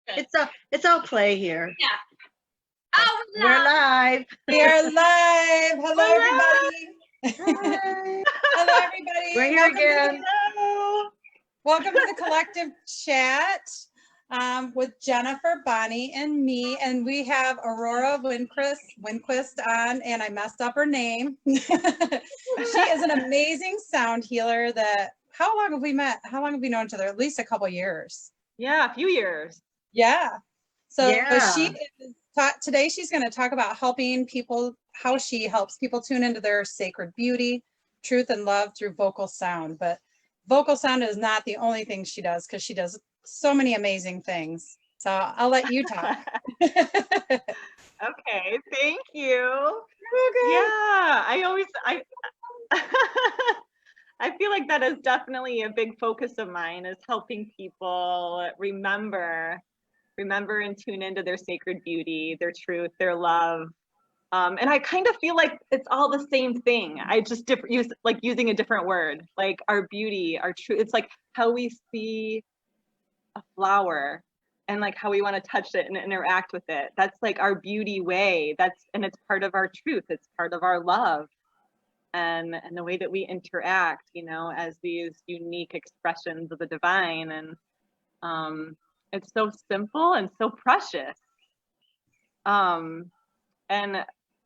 It's all play here. Yeah. Oh, We're live. We are live. Hello, everybody. Hi. Hello, everybody. We're here again. Welcome to the collective chat with Jennifer, Bonnie, and me. And we have Aurora Windquist on, and I messed up her name. She is an amazing sound healer how long have we met? How long have we known each other? At least a couple years. Yeah, a few years. Yeah. So Yeah. today she's going to talk about helping people, how she helps people tune into their sacred beauty, truth, and love through vocal sound. But vocal sound is not the only thing she does, because she does so many amazing things. So I'll let you talk. Okay, thank you. Okay. Yeah, I feel like that is definitely a big focus of mine, is helping people remember and tune into their sacred beauty, their truth, their love. And I kind of feel like it's all the same thing. I just using a different word, like our beauty, our truth. It's like how we see a flower and like how we want to touch it and interact with it. That's like our beauty way. And it's part of our truth. It's part of our love. And the way that we interact, as these unique expressions of the divine. And it's so simple and so precious. And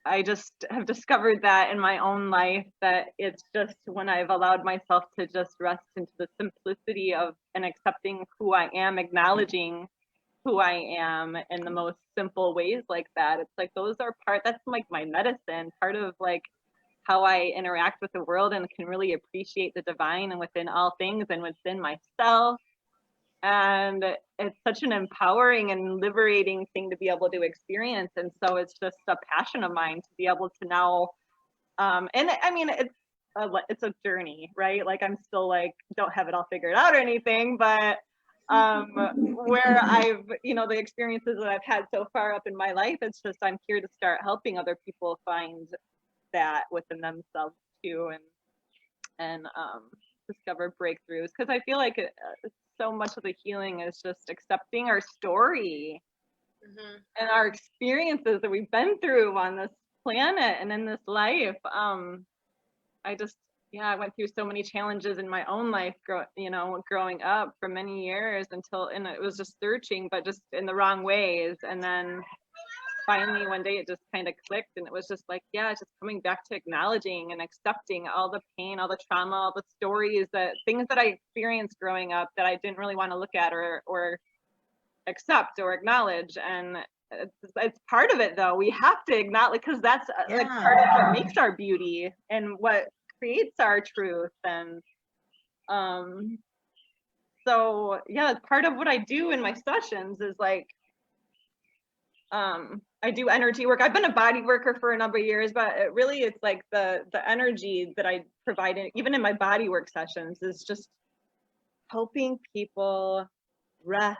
I just have discovered that in my own life, that it's just when I've allowed myself to just rest into the simplicity of and accepting who I am, acknowledging who I am in the most simple ways like that. It's like that's like my medicine, part of like how I interact with the world and can really appreciate the divine and within all things and within myself. And it's such an empowering and liberating thing to be able to experience. And so it's just a passion of mine to be able to now, and I mean, it's a journey, right? Like I'm still like, don't have it all figured out or anything, but where I've, the experiences that I've had so far up in my life, it's just, I'm here to start helping other people find that within themselves too, and discover breakthroughs, because I feel like so much of the healing is just accepting our story and our experiences that we've been through on this planet and in this life. I went through so many challenges in my own life, growing up for many years and it was just searching, but just in the wrong ways. And then finally one day it just kind of clicked, and it was just like, just coming back to acknowledging and accepting all the pain, all the trauma, all the stories, things that I experienced growing up that I didn't really want to look at or accept or acknowledge. And it's part of it, though. We have to acknowledge, because that's like part of what makes our beauty and what creates our truth. And so part of what I do in my sessions is like, I do energy work. I've been a body worker for a number of years, but it's like the energy that I provide, even in my body work sessions, is just helping people rest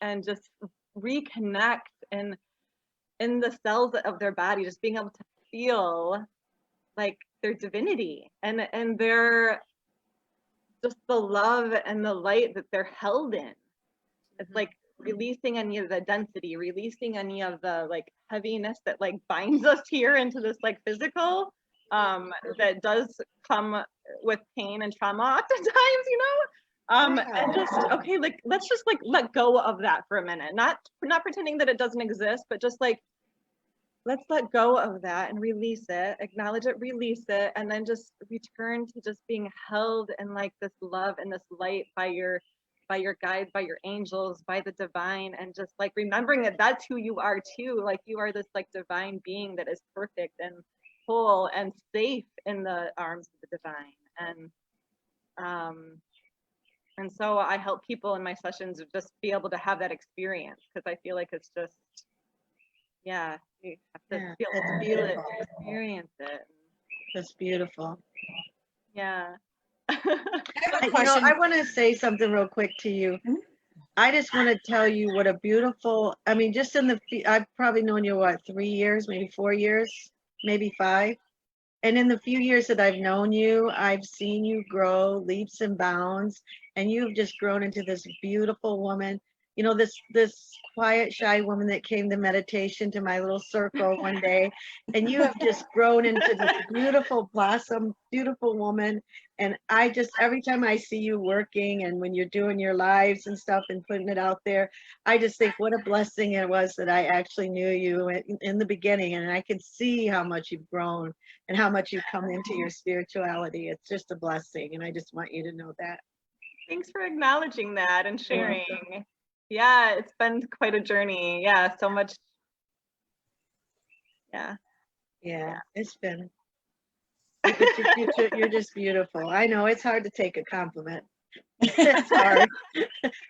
and just reconnect in the cells of their body, just being able to feel like their divinity and their just the love and the light that they're held in. It's like releasing any of the density, releasing any of the like heaviness that like binds us here into this like physical, that does come with pain and trauma oftentimes, and just, okay, like, let's just like let go of that for a minute, not pretending that it doesn't exist, but just like, let's let go of that and release it, acknowledge it, release it, and then just return to just being held in like this love and this light by your guides, by your angels, by the divine, and just like remembering that that's who you are too. Like you are this like divine being that is perfect and whole and safe in the arms of the divine. And so I help people in my sessions just be able to have that experience, because I feel like it's just, you have to feel it, experience it. That's beautiful. Yeah. I want to say something real quick to you. I just want to tell you what a beautiful, just I've probably known you, 3 years, maybe 4 years, maybe 5. And in the few years that I've known you, I've seen you grow leaps and bounds, and you've just grown into this beautiful woman. you know, this quiet, shy woman that came to meditation to my little circle one day, and you have just grown into this beautiful blossom, beautiful woman. And I just, every time I see you working and when you're doing your lives and stuff and putting it out there, I just think what a blessing it was that I actually knew you in the beginning, and I can see how much you've grown and how much you've come into your spirituality. It's just a blessing, and I just want you to know that. Thanks for acknowledging that and sharing. Yeah, it's been quite a journey. Yeah, so much. Yeah. Yeah, it's been. You're just beautiful. I know it's hard to take a compliment. It's hard,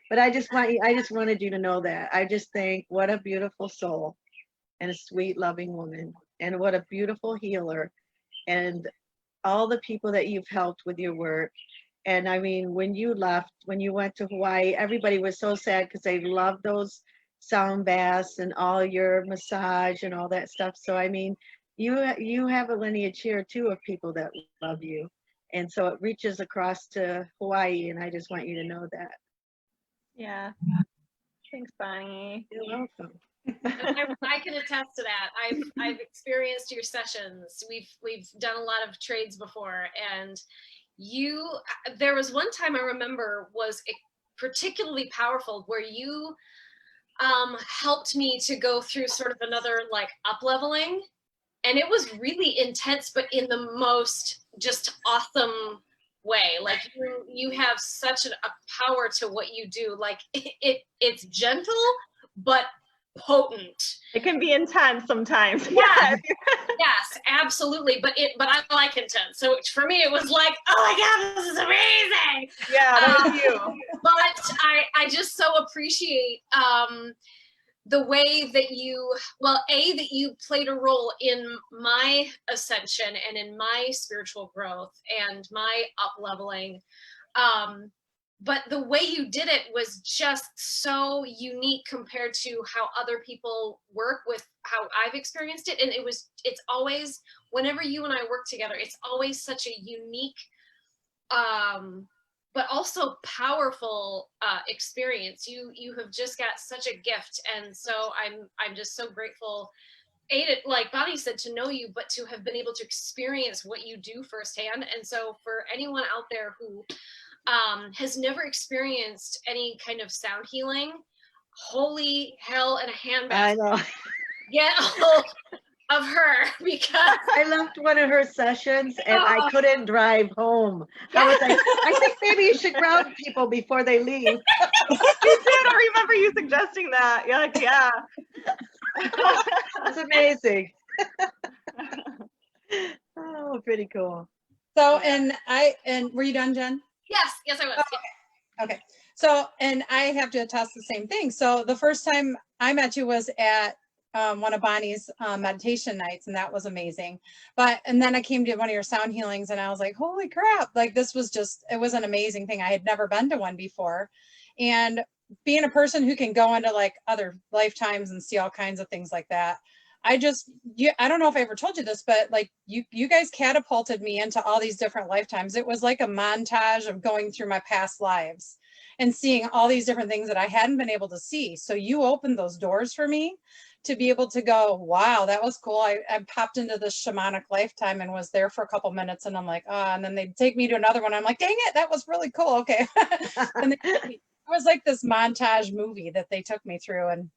but I just wanted you to know that. I just think what a beautiful soul and a sweet, loving woman, and what a beautiful healer, and all the people that you've helped with your work. And I mean, when you left, when you went to Hawaii, everybody was so sad because they loved those sound baths and all your massage and all that stuff. So I mean, you have a lineage here too of people that love you, and so it reaches across to Hawaii. And I just want you to know that. Yeah. Thanks, Bonnie. You're welcome. I can attest to that. I've experienced your sessions. We've done a lot of trades before, and there was one time I remember was particularly powerful where you helped me to go through sort of another like up leveling, and it was really intense, but in the most just awesome way. Like you have such a power to what you do. Like it's gentle but potent. It can be intense sometimes. Yes, yes, absolutely. But I like intense. So for me, it was like, oh my God, this is amazing. Yeah, that was you. But I just so appreciate the way that that you played a role in my ascension and in my spiritual growth and my up leveling. But the way you did it was just so unique compared to how other people work with how I've experienced it. And it's always, whenever you and I work together, it's always such a unique, but also powerful experience. You have just got such a gift. And so I'm just so grateful, like Bonnie said, to know you, but to have been able to experience what you do firsthand. And so for anyone out there who has never experienced any kind of sound healing, holy hell and a handbag. I know. Get a hold of her, because I left one of her sessions and I couldn't drive home. I was like, I think maybe you should ground people before they leave. You did. I remember you suggesting that. You're like, yeah. It's amazing. Oh, pretty cool. So, and were you done, Jen? yes I was. Okay. So, and I have to attest the same thing. So the first time I met you was at one of Bonnie's meditation nights, and that was amazing. And then I came to one of your sound healings and I was like, holy crap, like this was it was an amazing thing. I had never been to one before. And being a person who can go into like other lifetimes and see all kinds of things like that, I don't know if I ever told you this, but like you guys catapulted me into all these different lifetimes. It was like a montage of going through my past lives and seeing all these different things that I hadn't been able to see. So you opened those doors for me to be able to go, wow, that was cool. I popped into this shamanic lifetime and was there for a couple minutes, and I'm like, and then they'd take me to another one. I'm like, dang it, that was really cool. Okay. And it was like this montage movie that they took me through. And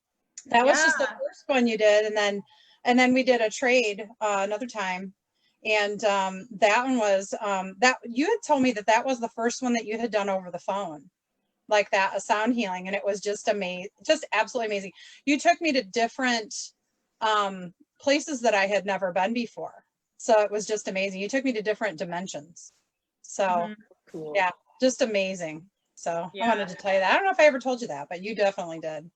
that was just the first one you did. And then we did a trade another time. And that one was that you had told me that was the first one that you had done over the phone, like that, a sound healing. And it was just amazing, just absolutely amazing. You took me to different places that I had never been before. So it was just amazing. You took me to different dimensions. So Cool. Yeah, just amazing. So I wanted to tell you that. I don't know if I ever told you that, but you definitely did.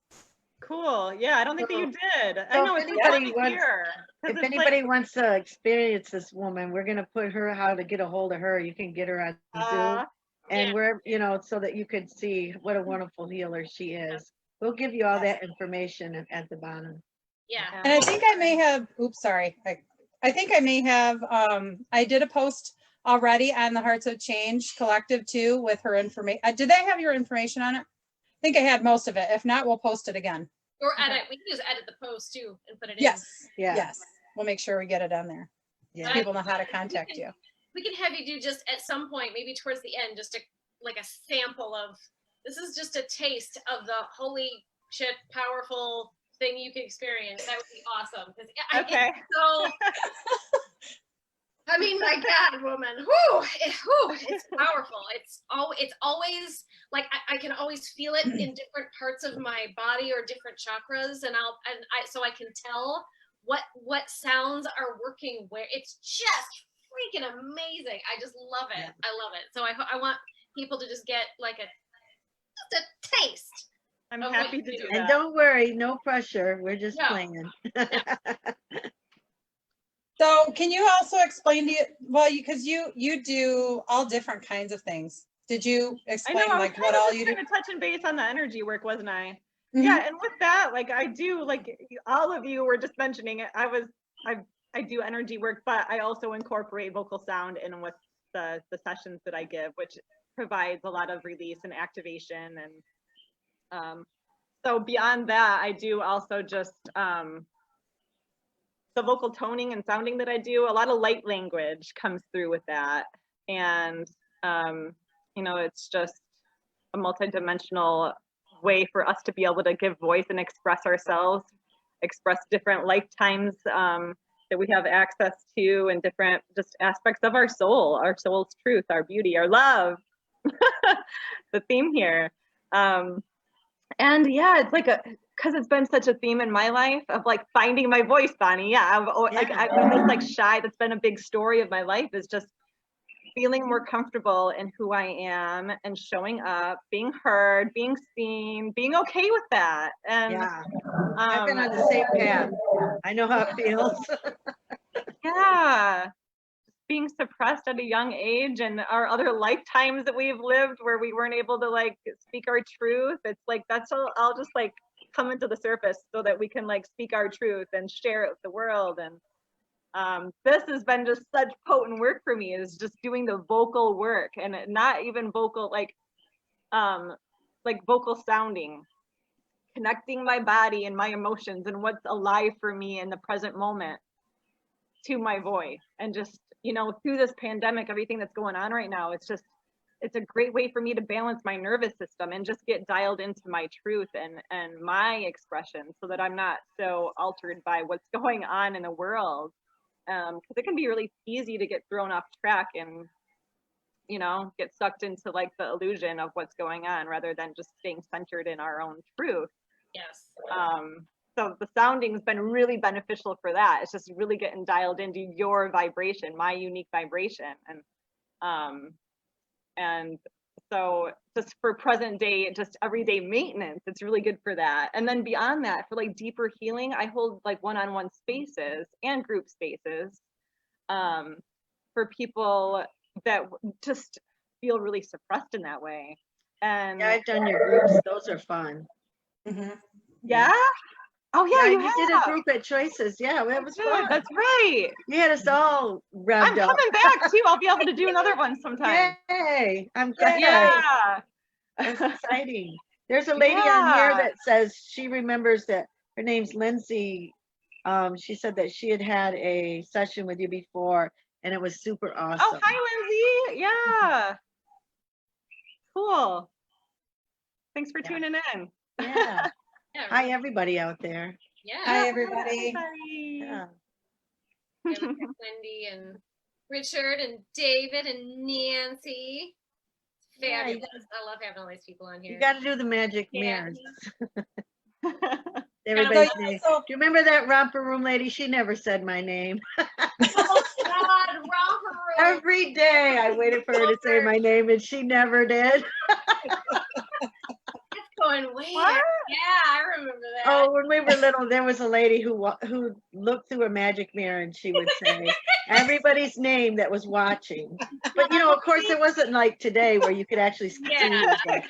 Cool. Yeah, I don't think that you did. So I know if it's anybody funny here. If anybody wants to experience this woman, we're going to put her, how to get a hold of her. You can get her on Zoom and we're, so that you could see what a wonderful healer she is. We'll give you all that information at the bottom. Yeah. And I think I may have, I think I may have, I did a post already on the Hearts of Change Collective too with her information. Did they have your information on it? think I had most of it. If not, we'll post it again. Or edit. We can just edit the post too and put it in. Yes. Yeah. Yes. We'll make sure we get it on there. Yeah. People know how to contact you. We can have you do just at some point, maybe towards the end, just like a sample of, this is just a taste of the holy shit powerful thing you can experience. That would be awesome. Okay. So, I mean, my God, woman, it's powerful. It's always like I can always feel it in different parts of my body or different chakras, and so I can tell what sounds are working where. It's just freaking amazing. I just love it. Yeah. I love it. So I want people to just get like just a taste. I'm of happy what to you do do. And that. don't worry, no pressure. We're just No. playing. So can you also explain to you, well, because you do all different kinds of things. Did you I explain know, like what all you do? Kind of touching base on the energy work, wasn't I? Mhm. Yeah, and with that, like I do, like all of you were just mentioning it. I do energy work, but I also incorporate vocal sound in with the sessions that I give, which provides a lot of release and activation. And so beyond that, I do also just the vocal toning and sounding that I do. A lot of light language comes through with that, and you know, it's just a multidimensional way for us to be able to give voice and express ourselves, express different lifetimes that we have access to, and different just aspects of our soul's truth, our beauty, our love. The theme here. And yeah, it's like because it's been such a theme in my life of like finding my voice, Bonnie. Yeah, like I've been this like shy. That's been a big story of my life, is just feeling more comfortable in who I am and showing up, being heard, being seen, being okay with that. And Yeah. I've been on the same path. I know how it feels. yeah, being suppressed at a young age, and our other lifetimes that we've lived where we weren't able to like speak our truth. It's like that's all just like come into the surface so that we can like speak our truth and share it with the world. And this has been just such potent work for me, is just doing the vocal work, and not even vocal like vocal sounding, connecting my body and my emotions and what's alive for me in the present moment to my voice. And just, you know, through this pandemic, everything that's going on right now, it's a great way for me to balance my nervous system and just get dialed into my truth and my expression, so that I'm not so altered by what's going on in the world. Because it can be really easy to get thrown off track and, you know, get sucked into like the illusion of what's going on, rather than just staying centered in our own truth. Yes. So the sounding's been really beneficial for that. It's just really getting dialed into your vibration, my unique vibration. And so just for present day, just everyday maintenance, it's really good for that. And then beyond that, for like deeper healing, I hold like one-on-one spaces and group spaces for people that just feel really suppressed in that way. And Yeah, I've done your groups. Those are fun. Mhm. yeah. Oh yeah, Yeah, you you did a have. group at Choices. Yeah, it was Good, fun. that's right. You had us all I'm revved up. coming back too. I'll be able to do another one sometime. Yay! I'm glad. Yeah. That's exciting. There's a lady on here that says she remembers that her name's Lindsay. She said that she had a session with you before, and it was super awesome. Oh, hi, Lindsay. Yeah. Cool. Thanks for tuning in. Yeah. Yeah. Hi, everybody out there. Yeah. Hi, everybody. Yeah. Yeah, Wendy and Richard and David and Nancy. Fabulous. I love having all these people on here. You got to do the magic Yeah. mirrors. Everybody's So you name. also- Do you remember that romper room lady? She never said my name. Oh God, romper room. Every day I waited for her to say my name, and she never did. That's going way What? back. Yeah, I remember that. Oh, when we were little, there was a lady who looked through a magic mirror, and she would say everybody's name that was watching. But you know, of course, it wasn't like today where you could actually see. Yeah. But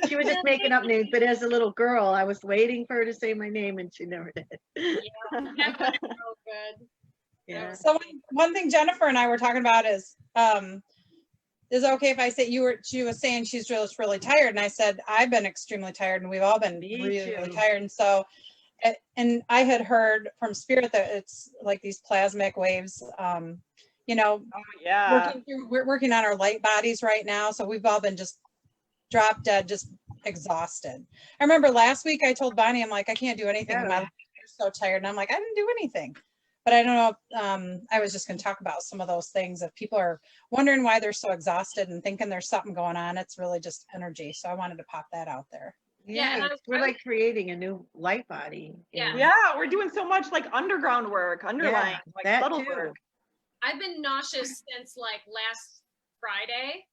she was just making up names. But as a little girl, I was waiting for her to say my name, and she never did. That was so good. Yeah. So one thing Jennifer and I were talking about is is it okay if I say she was saying she's just really tired. And I said, I've been extremely tired and we've all been really tired. And so, and I had heard from Spirit that it's like these plasmic waves, you know, we're working on our light bodies right now. So we've all been just drop dead, just exhausted. I remember last week I told Bonnie, I'm like, I can't do anything. I'm so tired. And I'm like, I didn't do anything. But I don't know if, I was just going to talk about some of those things. If people are wondering why they're so exhausted and thinking there's something going on, it's really just energy. So I wanted to pop that out there. Yeah, we're like creating a new light body. Yeah, we're doing so much like underground work, underlying, like subtle work. I've been nauseous since like last Friday.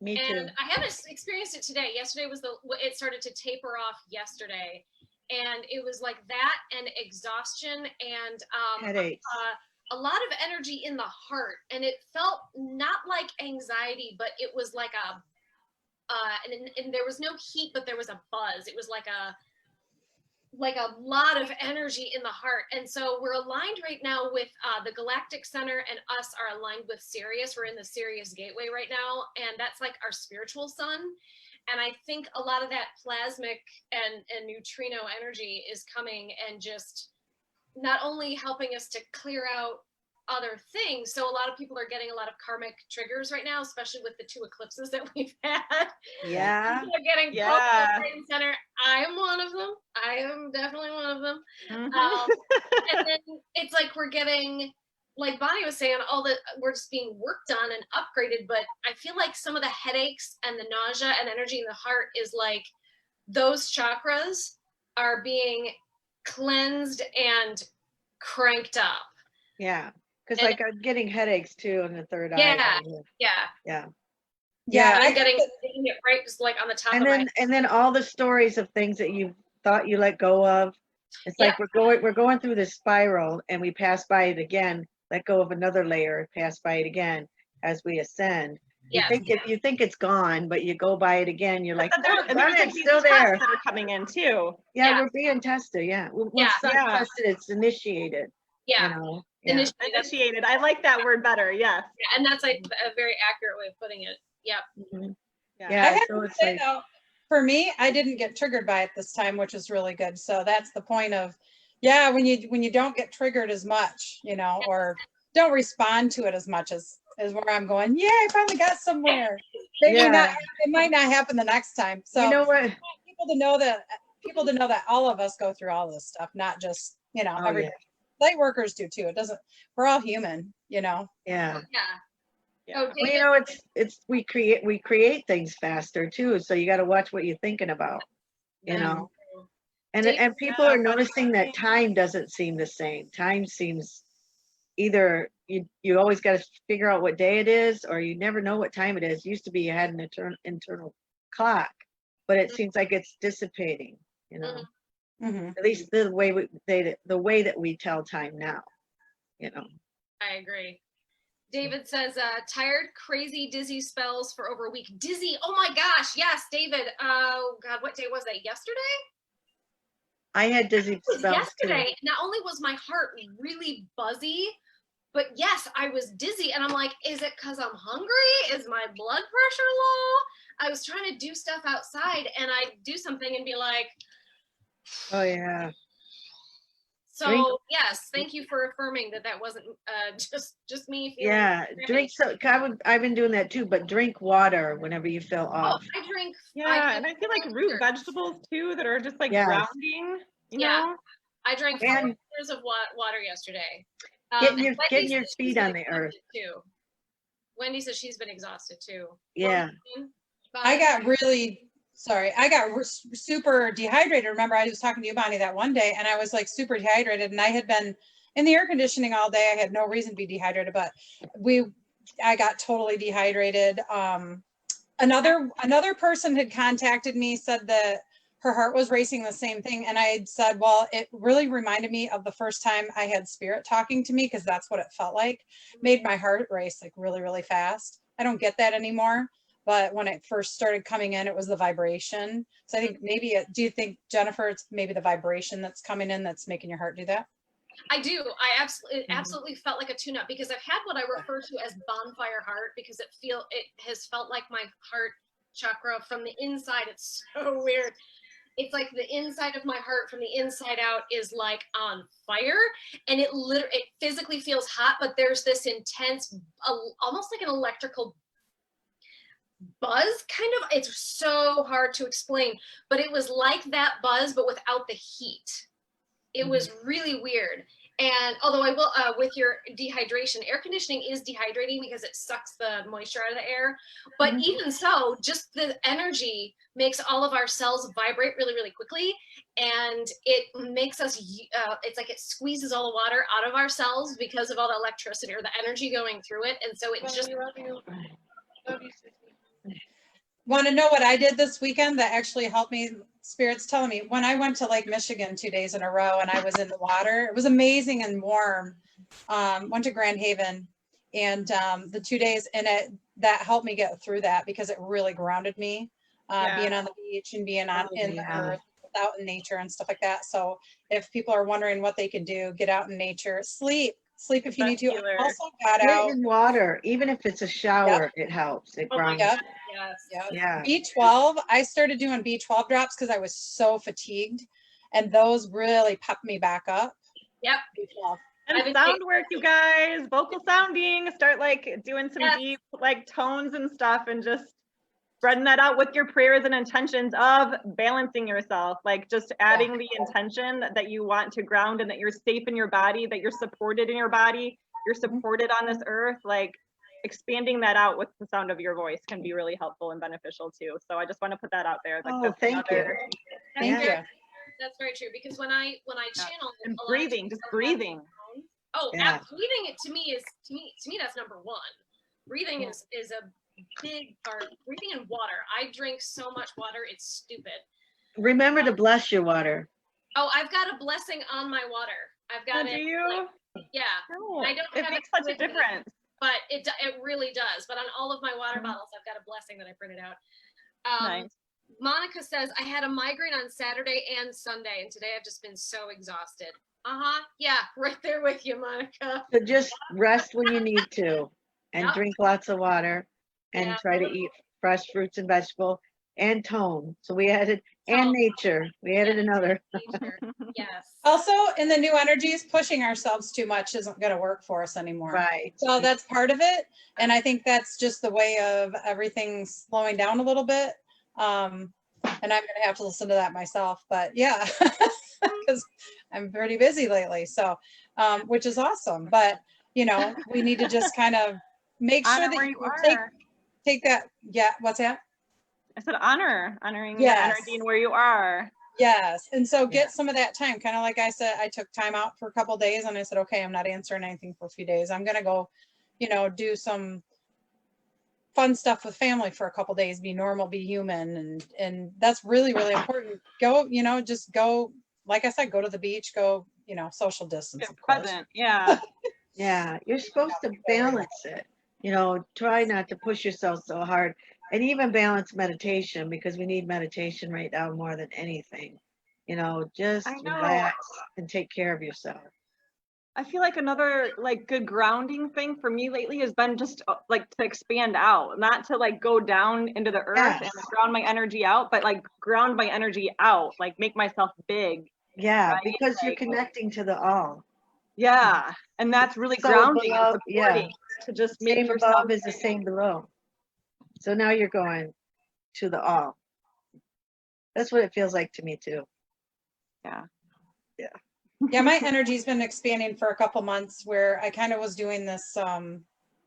Me too. And I haven't experienced it today. Yesterday was it started to taper off yesterday. And it was like that and exhaustion and headaches. A lot of energy in the heart. And it felt not like anxiety, but it was like and there was no heat, but there was a buzz. It was like a lot of energy in the heart. And so we're aligned right now with the Galactic Center, and us are aligned with Sirius. We're in the Sirius Gateway right now. And that's like our spiritual sun. And I think a lot of that plasmic and neutrino energy is coming and just not only helping us to clear out other things. So a lot of people are getting a lot of karmic triggers right now, especially with the 2 eclipses that we've had. Yeah. People are getting poked left, right, and center. I am one of them. I am definitely one of them. And then it's like we're getting, like Bonnie was saying, we're just being worked on and upgraded, but I feel like some of the headaches and the nausea and energy in the heart is like those chakras are being cleansed and cranked up. Yeah, because like I'm getting headaches too in the third eye. Yeah, I'm getting it right just like on the top of my head. And then all the stories of things that you thought you let go of. It's like we're going through this spiral and we pass by it again. Let go of another layer, pass by it again as we ascend. You think it's gone, but you go by it again. You're like, it's still there. That are coming in too. Yeah, we're being tested. Yeah, once tested, it's initiated. Yeah, you know? Initiated. I like that word better. Yes. Yeah, and that's like a very accurate way of putting it. Yep. Mm-hmm. Yeah. So it's like, though, for me, I didn't get triggered by it this time, which is really good. So that's the point of. Yeah, when you don't get triggered as much, you know, or don't respond to it as much as where I'm going, yeah, I finally got somewhere. It might not happen the next time. So you know what? People to know that all of us go through all this stuff, not just, you know, everybody. Light workers do too. We're all human, you know. Yeah. Oh, well, you know, it's we create things faster too. So you got to watch what you're thinking about, you know. And people are noticing that time doesn't seem the same. Time seems either you always got to figure out what day it is, or you never know what time it is. Used to be you had an internal clock, but it seems like it's dissipating. You know, at least the way that we tell time now. You know. I agree. David says, tired, crazy, dizzy spells for over a week. Dizzy. Oh my gosh. Yes, David. Oh God, what day was that? Yesterday? I had dizzy spells yesterday. too. Not only was my heart really buzzy, but yes, I was dizzy. And I'm like, is it because I'm hungry? Is my blood pressure low? I was trying to do stuff outside and I'd do something and be like, oh yeah. So yes, thank you for affirming that wasn't just me feeling. Yeah, drink. So I've been doing that too, but drink water whenever you feel off. I drink. Yeah, and I feel like root vegetables too that are just like grounding. You know? I drank 4 liters of water yesterday. Getting your feet on the earth too. Wendy says she's been exhausted too. Yeah. I got super dehydrated. Remember, I was talking to you, Bonnie, that one day, and I was like super dehydrated, and I had been in the air conditioning all day. I had no reason to be dehydrated, but I got totally dehydrated. Another person had contacted me, said that her heart was racing the same thing, and I had said, well, it really reminded me of the first time I had spirit talking to me, because that's what it felt like. Made my heart race like really, really fast. I don't get that anymore. But when it first started coming in, it was the vibration. So I think do you think, Jennifer, it's maybe the vibration that's coming in that's making your heart do that? I do. I absolutely felt like a tune-up because I've had what I refer to as bonfire heart because it has felt like my heart chakra from the inside. It's so weird. It's like the inside of my heart from the inside out is like on fire, and it physically feels hot, but there's this intense, almost like an electrical buzz kind of. It's so hard to explain, but it was like that buzz, but without the heat. It was really weird. And although I will, with your dehydration, air conditioning is dehydrating because it sucks the moisture out of the air. But even so, just the energy makes all of our cells vibrate really, really quickly. And it makes us, it's like it squeezes all the water out of our cells because of all the electricity or the energy going through it. And so it just. Want to know what I did this weekend that actually helped me? Spirit's telling me when I went to Lake Michigan 2 days in a row and I was in the water, it was amazing and warm. Went to Grand Haven and the 2 days in it, that helped me get through that because it really grounded me, being on the beach and being on in the earth, out in nature and stuff like that. So if people are wondering what they can do, get out in nature, sleep if you need to. I also got out in water, even if it's a shower, it helps. It grounds. Yes. Yeah. B12, I started doing B12 drops because I was so fatigued, and those really pepped me back up. Yep. B12. And sound work, you guys, vocal sounding, start like doing some deep like tones and stuff and just spreading that out with your prayers and intentions of balancing yourself, like just adding the intention that you want to ground and that you're safe in your body, that you're supported in your body, you're supported on this earth, like expanding that out with the sound of your voice can be really helpful and beneficial too. So I just want to put that out there. Like thank you. Thank you. That's very true because when I channel and breathing, just breathing. Breathing it to me that's number one. Breathing is a big part. Breathing in water. I drink so much water, it's stupid. Remember to bless your water. Oh, I've got a blessing on my water. I've got it. Do you? Yeah. No, I don't it have makes it such a difference. But it really does. But on all of my water bottles, I've got a blessing that I printed out. Nice. Monica says, I had a migraine on Saturday and Sunday, and today I've just been so exhausted. Yeah, right there with you, Monica. So just rest when you need to and drink lots of water and try to eat fresh fruits and vegetables and tone. So we added, and nature. We added another. Nature. Yes. Also, in the new energies, pushing ourselves too much isn't going to work for us anymore. Right. So that's part of it. And I think that's just the way of everything slowing down a little bit. And I'm going to have to listen to that myself. But yeah, because I'm pretty busy lately. So, which is awesome. But, you know, we need to just kind of make sure that you take that. Yeah. What's that? I said honoring the energy and where you are. Yes. And so get some of that time, kind of like I said, I took time out for a couple of days and I said, okay, I'm not answering anything for a few days. I'm going to go, you know, do some fun stuff with family for a couple of days, be normal, be human. And that's really, really important. Go, you know, just go, like I said, go to the beach, go, you know, social distance. Of course. Present. Yeah. Yeah. You're supposed to balance it. You know, try not to push yourself so hard. And even balance meditation, because we need meditation right now more than anything. You know, just relax and take care of yourself. I feel like another like good grounding thing for me lately has been just like to expand out, not to like go down into the earth and ground my energy out, but like ground my energy out, like make myself big. Yeah, right? because you're connecting to the all. Yeah, and that's really grounding and supporting to just make same yourself above is the same below. So now you're going to the all. That's what it feels like to me too. Yeah. Yeah. Yeah, my energy's been expanding for a couple months where I kind of was doing this. I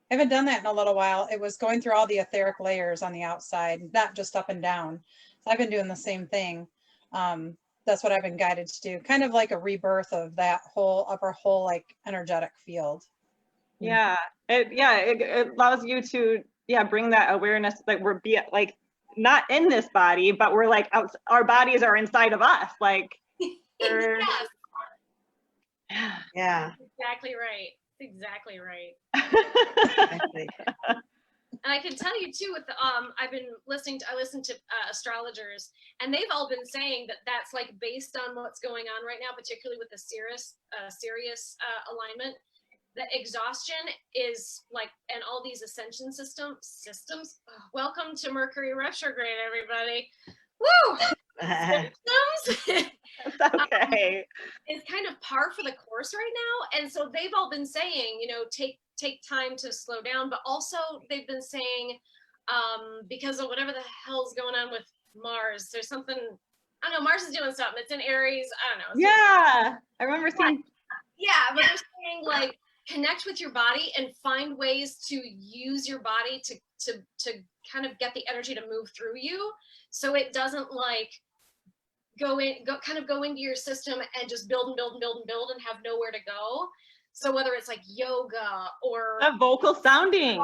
haven't done that in a little while. It was going through all the etheric layers on the outside, not just up and down. So I've been doing the same thing. That's what I've been guided to do. Kind of like a rebirth of that whole upper whole like energetic field. Yeah. It allows you to bring that awareness that we're like not in this body, but we're like our bodies are inside of us. Like yes. Yeah. Exactly right. Exactly right. Exactly. And I can tell you too, with I listened to astrologers, and they've all been saying that that's like based on what's going on right now, particularly with the Sirius alignment, that exhaustion is like, and all these ascension systems. Oh, welcome to Mercury retrograde, everybody. Woo! Systems. That's okay. Is kind of par for the course right now, and so they've all been saying, take time to slow down, but also they've been saying, because of whatever the hell's going on with Mars, there's something, I don't know, Mars is doing something. It's in Aries. I don't know. Yeah, I remember seeing. Yeah, but they're saying like connect with your body and find ways to use your body to kind of get the energy to move through you, so it doesn't like go into your system and just build and have nowhere to go. So whether it's like yoga or Vocal sounding,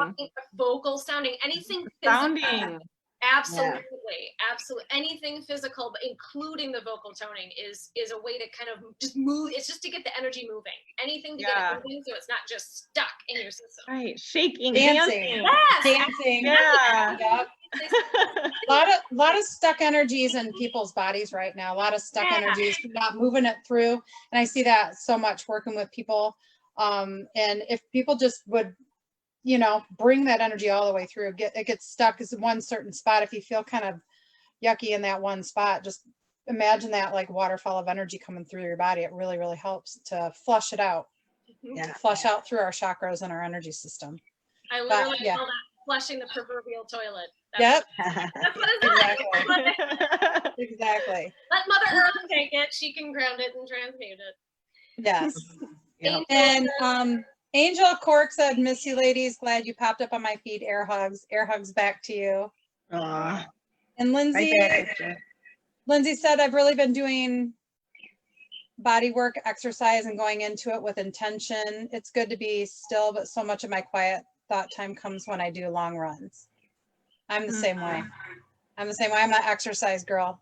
anything physical, absolutely, anything physical, but including the vocal toning is a way to kind of just move. It's just to get the energy moving. Anything to get it moving, so it's not just stuck in your system. Right, shaking, dancing, yes. dancing. Yeah. Yep. A lot of stuck energies in people's bodies right now. A lot of stuck energies, not moving it through. And I see that so much working with people. And if people just would, bring that energy all the way through, it gets stuck as one certain spot. If you feel kind of yucky in that one spot, just imagine that like waterfall of energy coming through your body. It really, really helps to flush it out. Flush out through our chakras and our energy system. I literally call that flushing the proverbial toilet. That's what it's exactly. Exactly. Let Mother Earth take it. She can ground it and transmute it. Yes. And Angel Cork said, "Miss you ladies, glad you popped up on my feed. Air hugs back to you." Aww. And Lindsay said, "I've really been doing body work, exercise, and going into it with intention. It's good to be still, but so much of my quiet thought time comes when I do long runs." I'm the same way. I'm an exercise girl.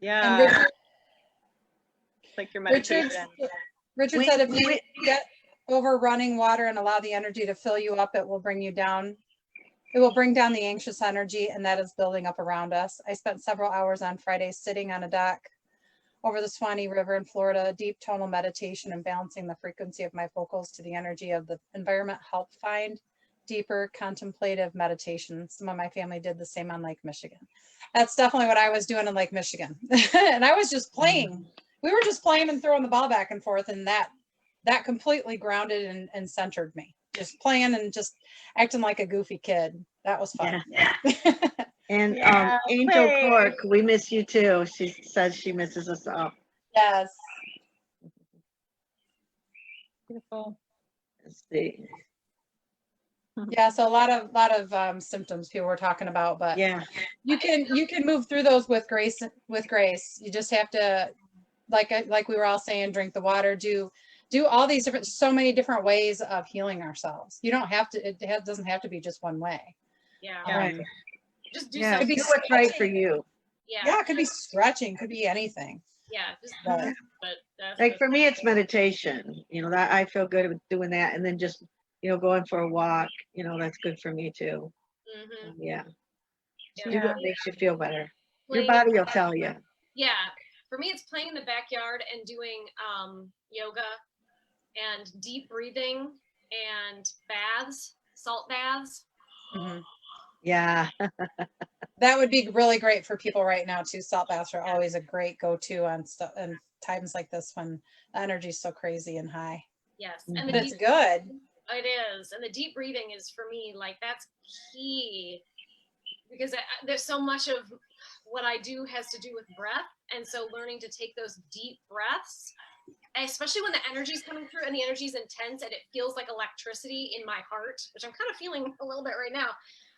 Yeah. And like your meditation. Richard said, if you get over running water and allow the energy to fill you up, it will bring you down. It will bring down the anxious energy, and that is building up around us. I spent several hours on Friday sitting on a dock over the Swanee River in Florida. Deep tonal meditation and balancing the frequency of my vocals to the energy of the environment helped find deeper contemplative meditation. Some of my family did the same on Lake Michigan. That's definitely what I was doing in Lake Michigan. And I was just playing. We were just playing and throwing the ball back and forth, and that completely grounded and centered me. Just playing and just acting like a goofy kid. That was fun. Yeah. And Angel Cork, we miss you too. She says she misses us all. Yes. Beautiful. Let's see. Yeah, so a lot of symptoms people were talking about, but yeah, you can move through those with grace. You just have to, like we were all saying, drink the water, do all these so many different ways of healing ourselves. You don't have to, it doesn't have to be just one way. Yeah. Right. Just do do what's right for you. Yeah. It could be stretching, could be anything. Yeah. But like for me, it's meditation. That I feel good with doing that, and then just going for a walk. That's good for me too. Mm-hmm. Yeah. Do what makes you feel better. Your body will tell you. Yeah. For me, it's playing in the backyard and doing yoga and deep breathing and baths, salt baths. Mm-hmm. Yeah. That would be really great for people right now too. Salt baths are always a great go-to on stuff and times like this when the energy is so crazy and high. Yes. Mm-hmm. And it's good. It is. And the deep breathing is, for me, like, that's key, because there's so much of what I do has to do with breath. And so learning to take those deep breaths, especially when the energy is coming through and the energy is intense and it feels like electricity in my heart, which I'm kind of feeling a little bit right now.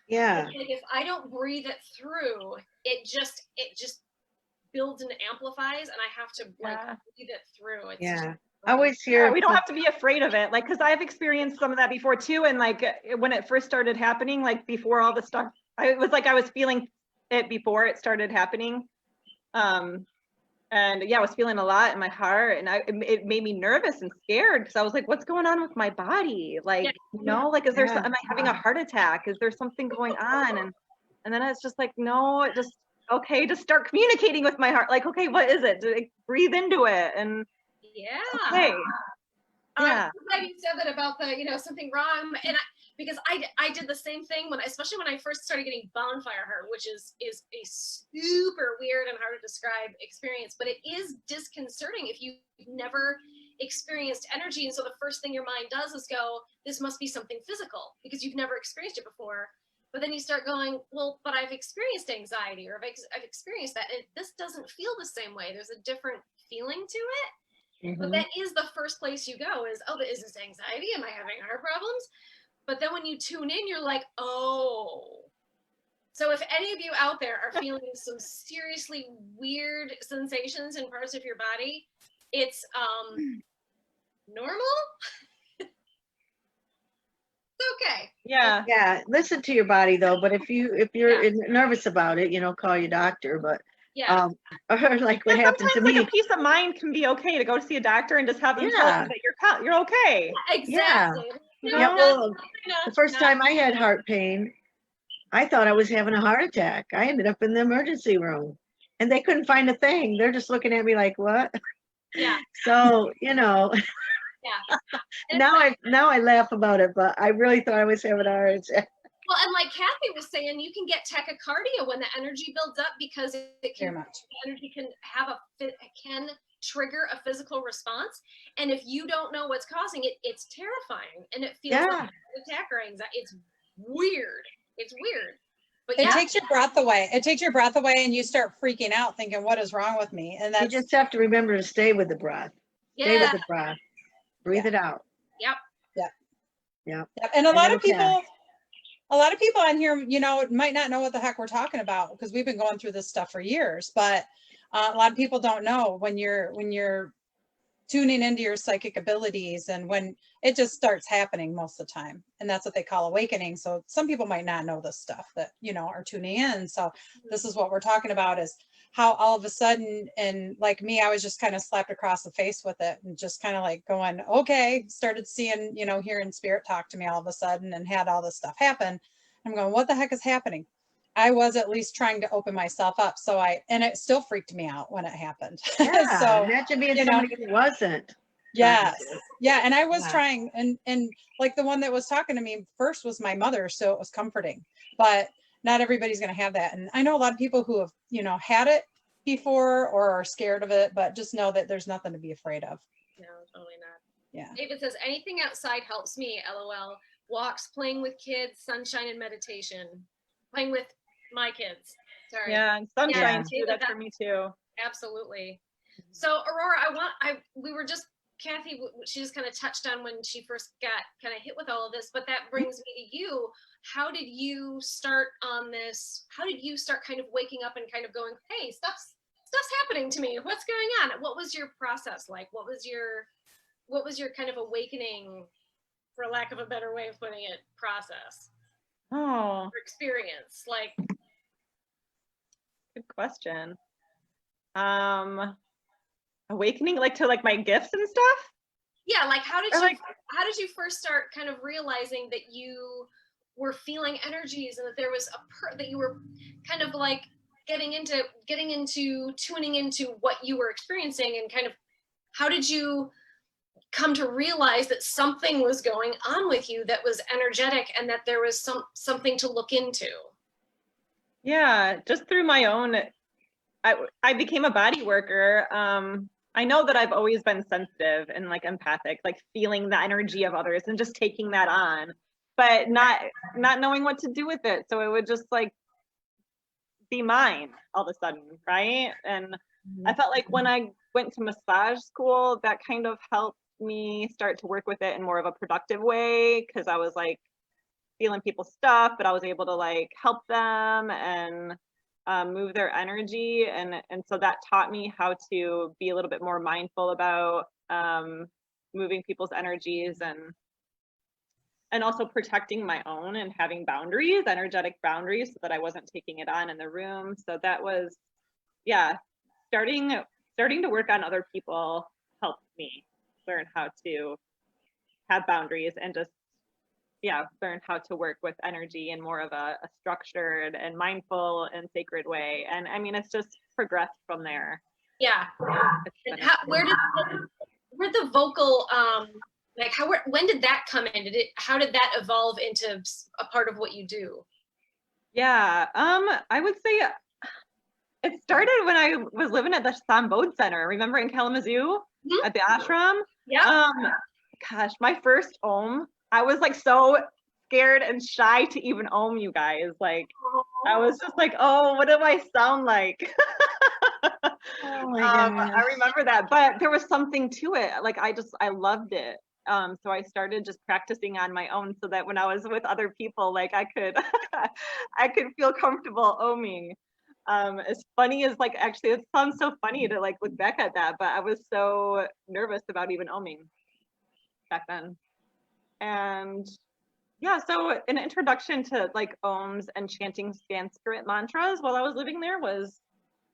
Yeah. Like if I don't breathe it through, it just builds and amplifies, and I have to breathe it through. It's I always hear we don't have to be afraid of it, like, because I've experienced some of that before too, and like when it first started happening, like before all the stuff, it was like I was feeling it before it started happening, and And yeah, I was feeling a lot in my heart, and it made me nervous and scared because I was like, what's going on with my body? Like, you know, like, is there, am I having a heart attack? Is there something going on? And then it's just like, no, just, okay, just start communicating with my heart. Like, okay, what is it? Like, breathe into it. And okay. I'm glad you said that about the, something wrong. And because I did the same thing especially when I first started getting bonfire heart, which is a super weird and hard to describe experience, but it is disconcerting if you've never experienced energy. And so the first thing your mind does is go, this must be something physical because you've never experienced it before. But then you start going, well, but I've experienced anxiety, or I've experienced that. And this doesn't feel the same way. There's a different feeling to it. But that is the first place you go is, oh, is this anxiety? Am I having heart problems? But then when you tune in, you're like, oh. So if any of you out there are feeling some seriously weird sensations in parts of your body, it's normal. Okay. Yeah. Yeah. Listen to your body though. But if you're nervous about it, call your doctor. But or like what happened to me. Like a peace of mind can be okay to go see a doctor and just have them tell you that you're okay. Exactly. Yeah. Well, the first time I had heart pain, I thought I was having a heart attack. I ended up in the emergency room, and they couldn't find a thing. They're just looking at me like, what? Yeah. So Yeah. now I laugh about it, but I really thought I was having a heart attack. Well, and like Kathy was saying, you can get tachycardia when the energy builds up because the energy can trigger a physical response. And if you don't know what's causing it, it's terrifying and it feels like an attack or anxiety. It's weird. It's weird. But it takes your breath away. It takes your breath away and you start freaking out thinking, what is wrong with me? And that's, you just have to remember to stay with the breath. Stay with the breath. Breathe it out. Yep. And a lot of people on here, might not know what the heck we're talking about because we've been going through this stuff for years, but a lot of people don't know when you're tuning into your psychic abilities and when it just starts happening most of the time. And that's what they call awakening. So some people might not know this stuff that, are tuning in. So this is what we're talking about is how all of a sudden, and like me, I was just kind of slapped across the face with it and just kind of like going, okay, started seeing, hearing spirit talk to me all of a sudden and had all this stuff happen. I'm going, what the heck is happening? I was at least trying to open myself up. And it still freaked me out when it happened. Yeah, so imagine being somebody who wasn't. Yes. Yeah. And I was trying and like the one that was talking to me first was my mother. So it was comforting, but not everybody's going to have that. And I know a lot of people who have, had it before or are scared of it, but just know that there's nothing to be afraid of. No, totally not. Yeah. David says, anything outside helps me, LOL. Walks, playing with kids, sunshine and meditation. Playing with my kids. Sorry. Yeah, and sunshine too. That's for me too. Absolutely. So Aurora, we were just, Kathy, she just kind of touched on when she first got kind of hit with all of this, but that brings me to you. How did you start on this? How did you start kind of waking up and kind of going, hey, stuff's happening to me. What's going on? What was your process like? What was your kind of awakening, for lack of a better way of putting it, process? Oh, Or experience, like. Good question. Awakening, like to like my gifts and stuff. Yeah, like how did you first start kind of realizing that you were feeling energies and that there was that you were kind of like getting into tuning into what you were experiencing, and kind of how did you come to realize that something was going on with you that was energetic and that there was something to look into? Yeah, just through my own, I became a body worker. I know that I've always been sensitive and like empathic, like feeling the energy of others and just taking that on, but not knowing what to do with it. So it would just like be mine all of a sudden, right? And I felt like when I went to massage school, that kind of helped me start to work with it in more of a productive way, because I was like feeling people's stuff, but I was able to like help them and move their energy, and so that taught me how to be a little bit more mindful about moving people's energies, and also protecting my own and having boundaries, energetic boundaries, so that I wasn't taking it on in the room. So that was, yeah, starting starting to work on other people helped me learn how to have boundaries and just, yeah, learn how to work with energy in more of a structured and mindful and sacred way. And I mean, it's just progressed from there. Yeah. And where the vocal, like when did that come in? How did that evolve into a part of what you do? Yeah, I would say it started when I was living at the Sambodh Center. Remember in Kalamazoo at the ashram? Yeah. Gosh, my first Om, I was like so scared and shy to even Om, you guys. Like, I was just like, oh, what do I sound like? Oh my gosh. I remember that, but there was something to it. Like, I loved it. So I started just practicing on my own so that when I was with other people, like I could, I could feel comfortable oming. As funny as like, actually it sounds so funny to like look back at that, but I was so nervous about even oming back then. And yeah, so an introduction to like ohms and chanting Sanskrit mantras while I was living there was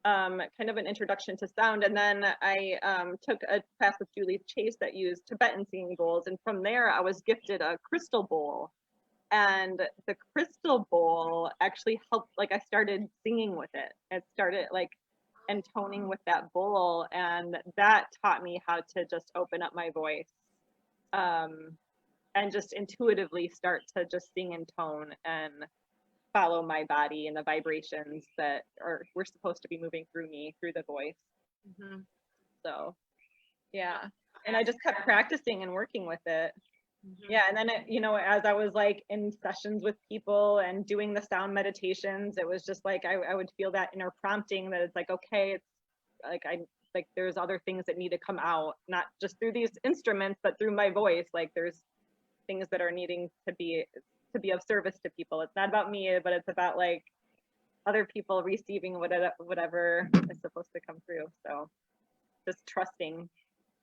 kind of an introduction to sound. And then I took a class with Julie Chase that used Tibetan singing bowls. And from there, I was gifted a crystal bowl. And the crystal bowl actually helped, like I started singing with it. It started like intoning with that bowl. And that taught me how to just open up my voice and just intuitively start to just sing in tone and follow my body and the vibrations that we're supposed to be moving through me, through the voice. So yeah, and I just kept practicing and working with it. Yeah, and then you know, as I was like in sessions with people and doing the sound meditations, it was just like I would feel that inner prompting that it's like, okay, it's like there's other things that need to come out, not just through these instruments but through my voice. Like there's things that are needing to be of service to people. It's not about me, but it's about like other people receiving whatever is supposed to come through. So just trusting.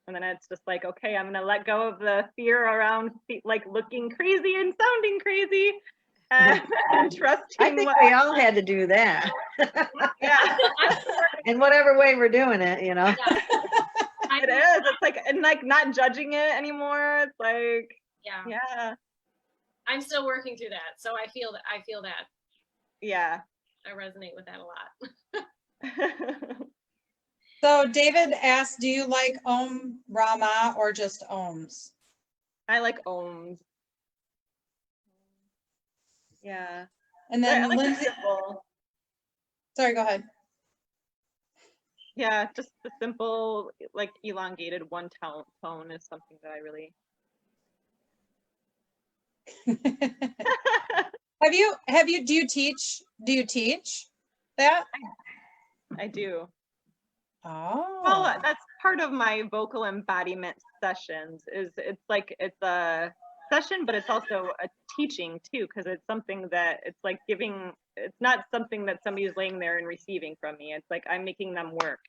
And then it's just like, okay, I'm gonna let go of the fear around like looking crazy and sounding crazy and trusting. I think we all had to do that. Yeah. In whatever way we're doing it, you know. Yeah. It is. It's like, and like not judging it anymore. It's like, yeah. I'm still working through that, so I feel that. Yeah, I resonate with that a lot. So David asked, do you like Om Rama or just Ohms? I like ohms. Yeah. And then I like Lindsay, sorry, go ahead. Yeah, just the simple, like elongated one tone is something that I really. Do you teach that? I do. Oh. Well, that's part of my vocal embodiment sessions it's a session, but it's also a teaching too, because it's something that it's like giving, it's not something that somebody's laying there and receiving from me. It's like I'm making them work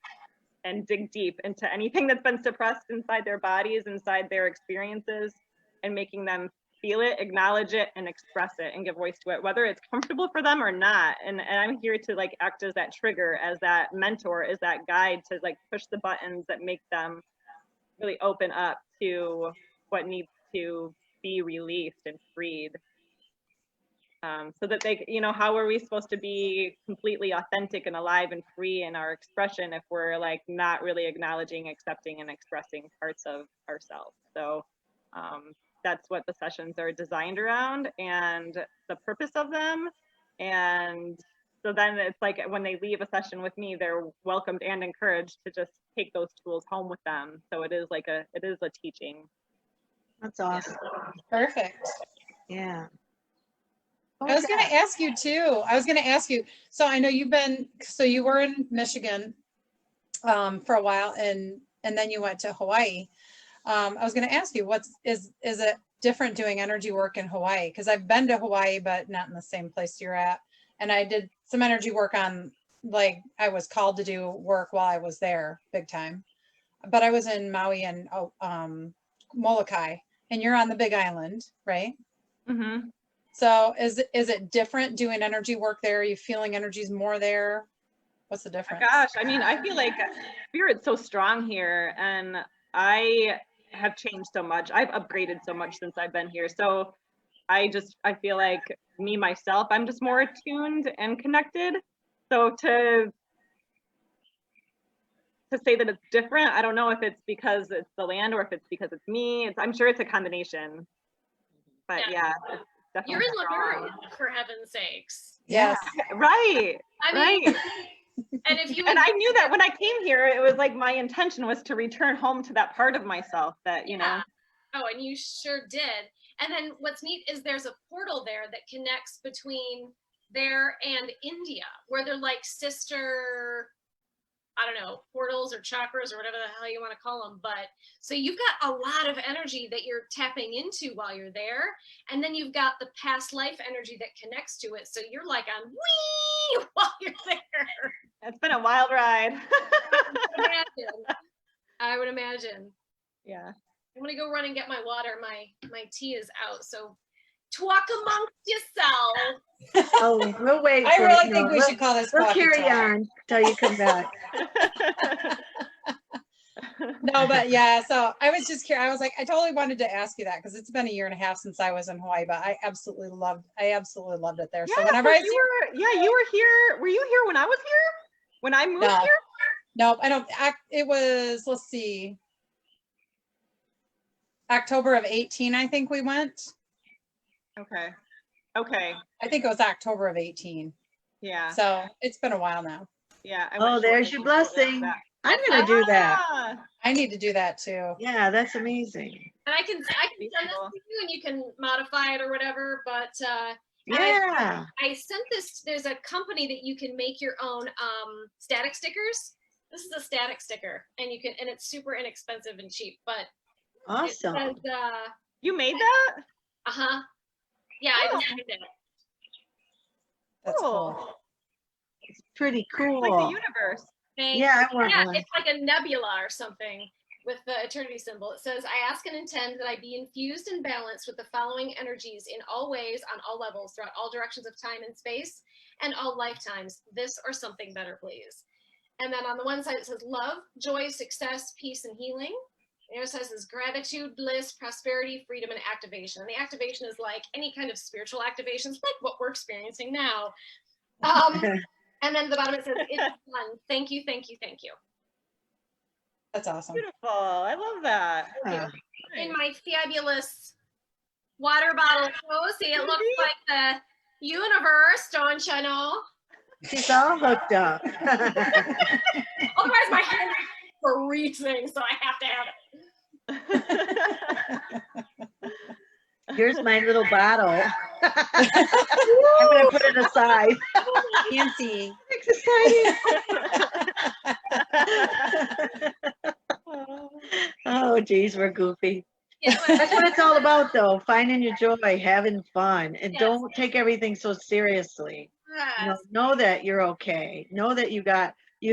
and dig deep into anything that's been suppressed inside their bodies, inside their experiences, and making them feel it, acknowledge it, and express it and give voice to it, whether it's comfortable for them or not. And I'm here to like act as that trigger, as that mentor, as that guide to like push the buttons that make them really open up to what needs to be released and freed. So that they, you know, how are we supposed to be completely authentic and alive and free in our expression if we're like not really acknowledging, accepting, and expressing parts of ourselves? So that's what the sessions are designed around and the purpose of them. And so then it's like when they leave a session with me, they're welcomed and encouraged to just take those tools home with them. So it is like it is a teaching. That's awesome. Perfect. Yeah. I was going to ask you too. So I know you were in Michigan for a while and then you went to Hawaii. I was going to ask you, is it different doing energy work in Hawaii? Because I've been to Hawaii, but not in the same place you're at. And I did some energy work on, like, I was called to do work while I was there, big time. But I was in Maui and Molokai, and you're on the Big Island, right? Mm-hmm. So is it different doing energy work there? Are you feeling energy's more there? What's the difference? Gosh, I mean, I feel like spirit's so strong here, and I have changed so much. I've upgraded so much since I've been here. So I feel like me, myself, I'm just more attuned and connected. So to say that it's different, I don't know if it's because it's the land or if it's because it's me. I'm sure it's a combination. But yeah, it's definitely You're in strong. Burd, for heaven's sakes. Yes. Right. I mean, Right. and if you And I knew that when I came here, it was like my intention was to return home to that part of myself that, you know. Oh, and you sure did. And then what's neat is there's a portal there that connects between there and India, where they're like sister, I don't know, portals or chakras or whatever the hell you want to call them. But so you've got a lot of energy that you're tapping into while you're there. And then you've got the past life energy that connects to it. So you're like on wee while you're there. It's been a wild ride. I would imagine. Yeah. I'm gonna go run and get my water. My tea is out. So talk amongst yourselves. Oh, we'll wait. I for really it. think No, we should call this We'll walkie carry talk. on till you come back. No, but yeah, so I was just curious. I was like, I totally wanted to ask you that because it's been 1.5 years since I was in Hawaii, but I absolutely loved it there. So whenever I see you were here. Were you here when I was here? When I moved No. here? Nope, I don't. It was, let's see, October of 18, I think we went. Okay. Okay. I think it was October of 18. Yeah. So it's been a while now. Yeah. I Oh, went there's shortly your before blessing. that. I'm gonna do that. Ah, I need to do that too. Yeah, that's amazing. And I can send this to you and you can modify it or whatever, but Yeah. I sent this, there's a company that you can make your own static stickers. This is a static sticker and you can, and it's super inexpensive and cheap, but Awesome. it says, you made that? uh-huh. Yeah, I designed it. That's cool. It's pretty cool. Like the universe. Yeah, I want one. It's like a nebula or something with the eternity symbol. It says, I ask and intend that I be infused and balanced with the following energies in all ways, on all levels, throughout all directions of time and space, and all lifetimes. This or something better, please. And then on the one side, it says love, joy, success, peace, and healing. The other side says gratitude, bliss, prosperity, freedom, and activation. And the activation is like any kind of spiritual activations, like what we're experiencing now. And then the bottom it says, it's fun. Thank you, thank you, thank you. That's awesome. Beautiful. I love that. Yeah. In my fabulous water bottle. Oh, see, it looks like the universe, don't you know? She's all hooked up. Otherwise, my hand is freezing, so I have to have it. Here's my little bottle. I'm gonna put it aside. Fancy. Exciting. Oh, geez, we're goofy. Yeah, That's what it's all about, though. Finding your joy, having fun, and Yes. don't take everything so seriously. Know that you're okay. Know that you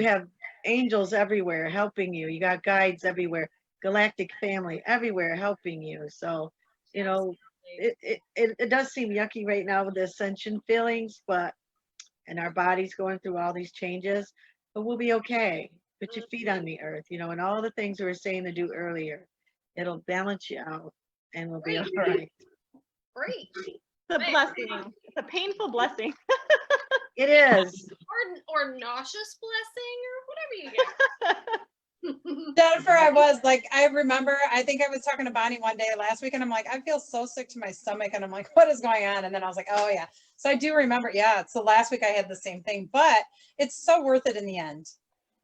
have angels everywhere helping you. You got guides everywhere, galactic family everywhere helping you. So, you know, it does seem yucky right now with the ascension feelings, and our body's going through all these changes, but we'll be okay. Put your feet on the earth, and all the things we were saying to do earlier. It'll balance you out and we'll be all right. Great. It's a blessing. It's a painful blessing. It is. Or nauseous blessing or whatever you get. Jennifer, I remember, I think I was talking to Bonnie one day last week and I'm like, I feel so sick to my stomach. And I'm like, what is going on? And then I was like, oh yeah. So I do remember, yeah, it's the last week I had the same thing, but it's so worth it in the end.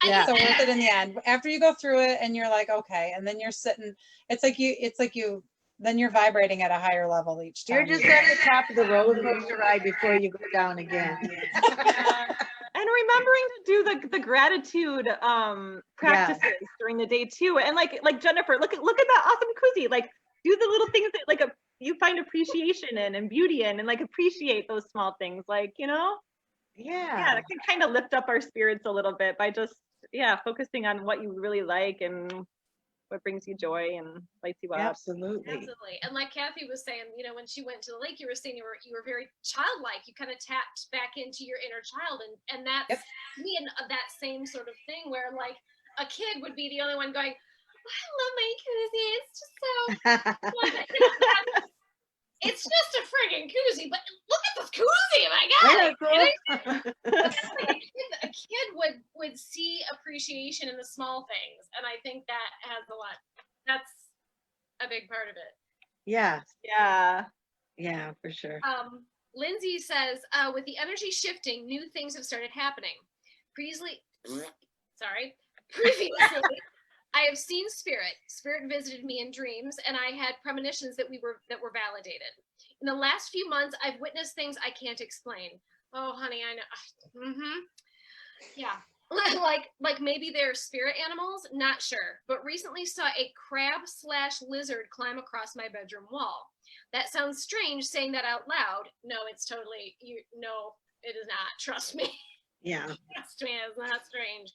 Yeah. So worth it in the end. After you go through it and you're like, okay. And then you're sitting, then you're vibrating at a higher level each time. You're just at the top of the roller coaster ride before you go down again. And remembering to do the gratitude practices during the day too. And like Jennifer, look at that awesome koozie. Like do the little things that you find appreciation in and beauty in, and like appreciate those small things. Like, yeah, that can kind of lift up our spirits a little bit by just focusing on what you really like and what brings you joy and lights you up. Absolutely. Absolutely. And like Kathy was saying, you know, when she went to the lake, you were saying you were very childlike. You kind of tapped back into your inner child, and that's me, and that same sort of thing where like a kid would be the only one going, oh, I love my koozie. It's just so it's just a friggin' koozie, but look at this koozie, my God. A kid would see appreciation in the small things, and I think that has a lot. That's a big part of it. Yeah. Yeah, for sure. Lindsay says, with the energy shifting, new things have started happening. Previously, I have seen spirit. Spirit visited me in dreams, and I had premonitions that were validated. In the last few months, I've witnessed things I can't explain. Oh, honey, I know. Yeah. Like maybe they're spirit animals, not sure. But recently saw a crab/lizard climb across my bedroom wall. That sounds strange saying that out loud. No, it's totally, no, it is not. Trust me. Yeah. Trust me, it's not strange.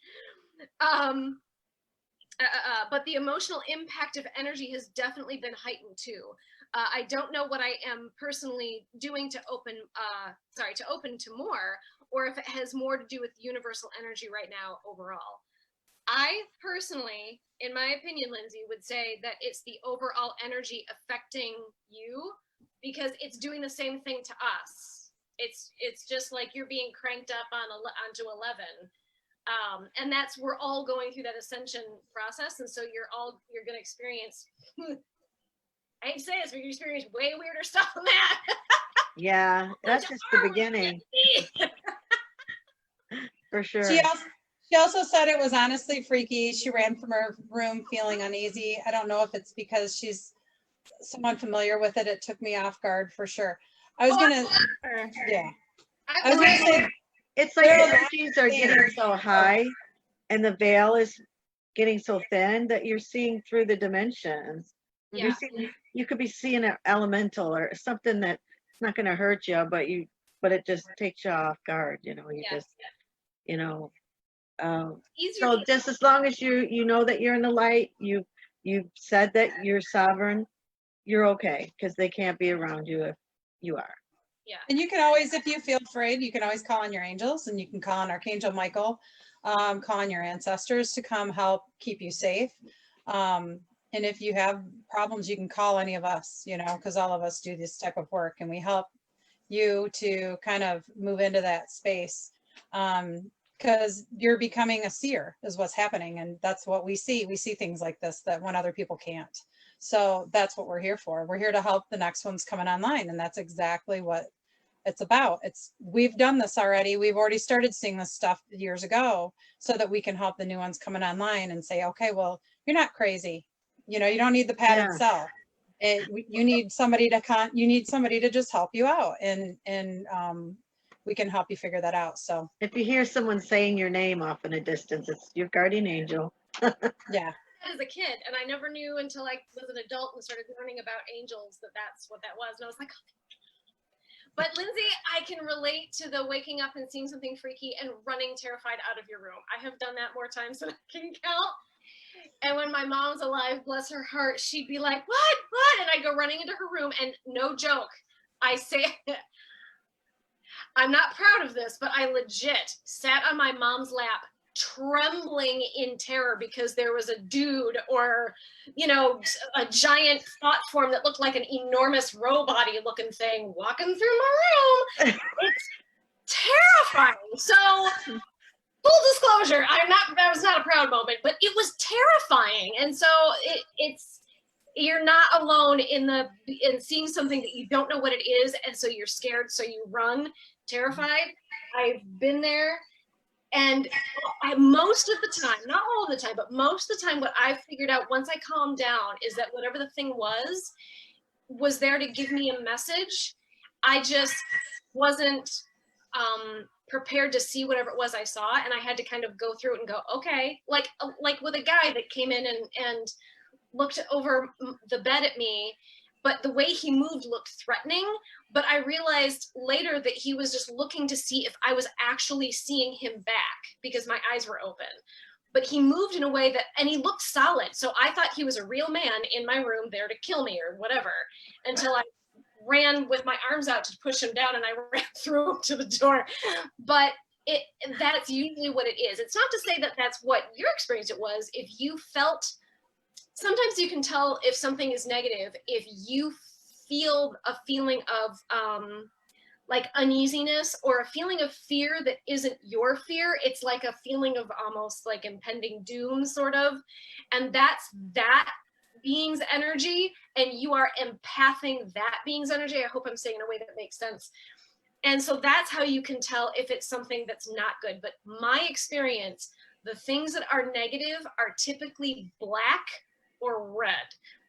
But the emotional impact of energy has definitely been heightened too. I don't know what I am personally doing to open to more, or if it has more to do with universal energy right now overall. I personally, in my opinion, Lindsay, would say that it's the overall energy affecting you because it's doing the same thing to us. It's just like you're being cranked up onto 11. And we're all going through that ascension process. And so you're going to experience, I hate to say this, but you experience way weirder stuff than that. Yeah, that's just the beginning. For sure. She also said it was honestly freaky. She ran from her room feeling uneasy. I don't know if it's because she's someone familiar with it. It took me off guard for sure. I was gonna say it's like energies are getting so high and the veil is getting so thin that you're seeing through the dimensions. Yeah. You could be seeing an elemental or something that's not going to hurt you, but it just takes you off guard. So just as long as you know that you're in the light, you said that you're sovereign, you're okay, because they can't be around you if you are. Yeah. And you can always, if you feel afraid, you can always call on your angels, and you can call on Archangel Michael, call on your ancestors to come help keep you safe. And if you have problems, you can call any of us, because all of us do this type of work, and we help you to kind of move into that space. Because you're becoming a seer is what's happening. And that's what we see. We see things like this that when other people can't. So that's what we're here for. We're here to help the next ones coming online. And that's exactly what it's about. We've done this already. We've already started seeing this stuff years ago so that we can help the new ones coming online and say, okay, well, you're not crazy. You don't need the padded cell. You need somebody to just help you out. And we can help you figure that out. So if you hear someone saying your name off in a distance, it's your guardian angel. Yeah. As a kid, and I never knew until I was an adult and started learning about angels that's what that was. And I was like, oh. But Lindsay, I can relate to the waking up and seeing something freaky and running terrified out of your room. I have done that more times than I can count. And when my mom's alive, bless her heart, she'd be like, what? And I go running into her room, and no joke, I say, I'm not proud of this, but I legit sat on my mom's lap trembling in terror because there was a dude or, a giant thought form that looked like an enormous robot-y looking thing walking through my room. It's terrifying. So full disclosure, that was not a proud moment, but it was terrifying. And so you're not alone in seeing something that you don't know what it is. And so you're scared. So you run terrified. I've been there. And most of the time, not all the time, but most of the time, what I've figured out once I calmed down is that whatever the thing was there to give me a message. I just wasn't prepared to see whatever it was I saw. And I had to kind of go through it and go, okay, like with a guy that came in and looked over the bed at me, but the way he moved looked threatening. But I realized later that he was just looking to see if I was actually seeing him back because my eyes were open. but he moved in a way that, and he looked solid. So I thought he was a real man in my room there to kill me or whatever, until I ran with my arms out to push him down and I ran through him to the door. But that's usually what it is. It's not to say that that's what your experience it was. If you felt, sometimes you can tell if something is negative, if you feel a feeling of like uneasiness or a feeling of fear that isn't your fear. It's like a feeling of almost like impending doom sort of. And that's that being's energy, and you are empathing that being's energy. I hope I'm saying in a way that makes sense. And so that's how you can tell if it's something that's not good. But my experience, the things that are negative are typically black or red.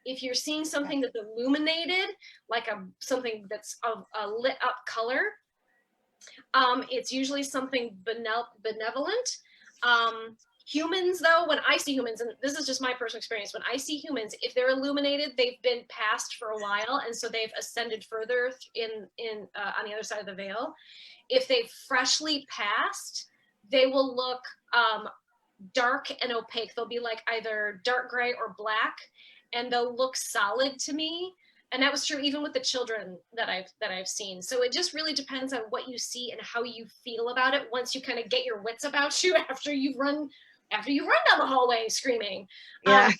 If you're seeing something that's illuminated, like something that's of a lit up color, it's usually something benevolent. Humans, though, when I see humans, and this is just my personal experience, when I see humans, if they're illuminated, they've been passed for a while, and so they've ascended further on the other side of the veil. If they've freshly passed, they will look dark and opaque. They'll be like either dark gray or black, and they'll look solid to me. And that was true even with the children that I've seen. So it just really depends on what you see and how you feel about it once you kind of get your wits about you after you run down the hallway screaming. Yeah.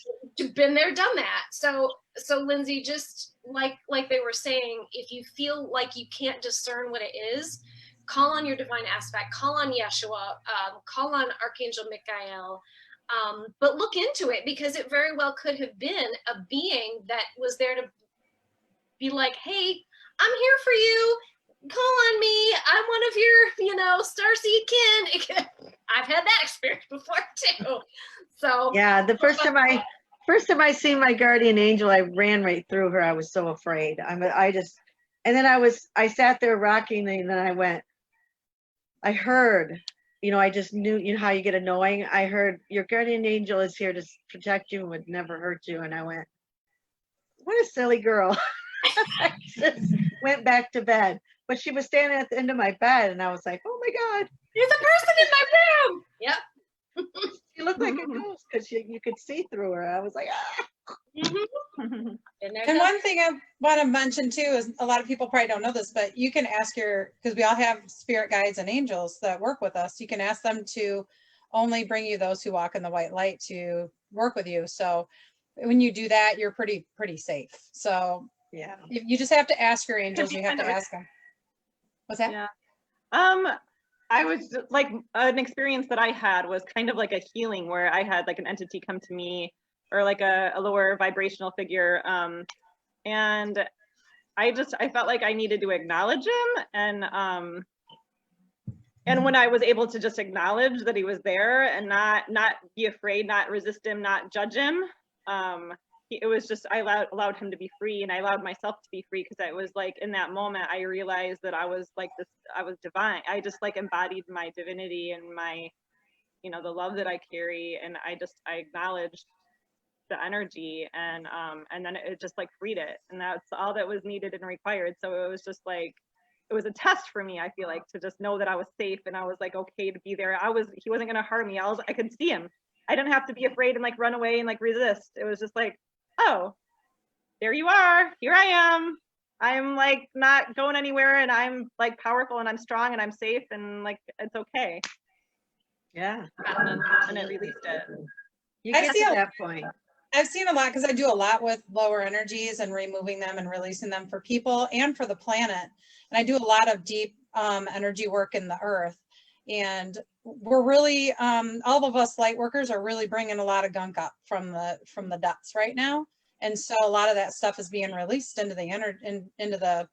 Been there, done that. So Lindsay, just like they were saying, if you feel like you can't discern what it is, call on your divine aspect, call on Yeshua, call on Archangel Michael. But look into it, because it very well could have been a being that was there to be like, hey, I'm here for you. Call on me. I'm one of your, starseed kin. I've had that experience before too. So yeah, the first time I seen my guardian angel, I ran right through her. I was so afraid. And then I sat there rocking, and then I heard, I just knew, how you get annoying. I heard, your guardian angel is here to protect you and would never hurt you. And I went, what a silly girl. I just went back to bed. But she was standing at the end of my bed, and I was like, oh my God. There's a person in my room. Yep. She looked like a ghost because you could see through her. I was like, ah. Mm-hmm. And one thing I want to mention too is, a lot of people probably don't know this, but you can ask because we all have spirit guides and angels that work with us. You can ask them to only bring you those who walk in the white light to work with you. So when you do that, you're pretty safe. So yeah, you just have to ask your angels. You have to ask them. What's that? Yeah. I was like, an experience that I had was kind of like a healing, where I had like an entity come to me, or like a lower vibrational figure. And I felt like I needed to acknowledge him. And when I was able to just acknowledge that he was there and not be afraid, not resist him, not judge him, it was just, I allowed him to be free, and I allowed myself to be free, because I was like, in that moment, I realized that I was like this, I was divine. I just like embodied my divinity and my, the love that I carry. And I acknowledged the energy, and then it just like freed it. And that's all that was needed and required. So it was just like, it was a test for me, I feel like, to just know that I was safe, and I was like, okay to be there. He wasn't going to harm me. I could see him. I didn't have to be afraid and like run away and like resist. It was just like, oh, there you are. Here I am. I'm like not going anywhere, and I'm like powerful, and I'm strong, and I'm safe, and like it's okay. Yeah. And it released it. You get to that point. I've seen a lot, because I do a lot with lower energies and removing them and releasing them for people and for the planet. And I do a lot of deep energy work in the earth. And we're really, all of us light workers are really bringing a lot of gunk up from the depths right now. And so a lot of that stuff is being released into the into the,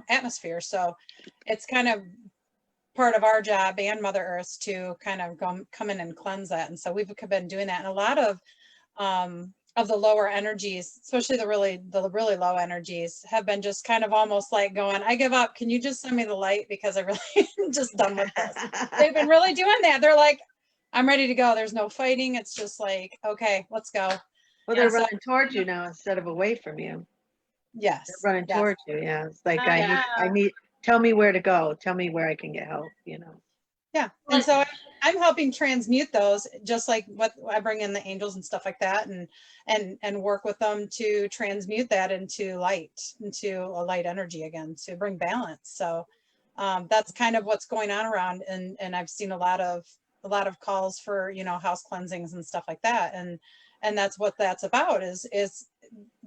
atmosphere. So it's kind of part of our job and Mother Earth to kind of come in and cleanse that. And so we've been doing that. And a lot of the lower energies, especially the really low energies, have been just kind of almost like going, I give up. Can you just send me the light? Because I really am just done with this. They've been really doing that. They're like, I'm ready to go. There's no fighting. It's just like, okay, let's go. Well, they're running towards you now instead of away from you. Yes. They're running towards you. Yeah. It's like, Yeah. I need, tell me where to go. Tell me where I can get help, Yeah. And so I'm helping transmute those, just like what I bring in the angels and stuff like that, and work with them to transmute that into light, into a light energy again, to bring balance. So that's kind of what's going on around. And I've seen a lot of calls for, you know, house cleansings and stuff like that. And that's what that's about, is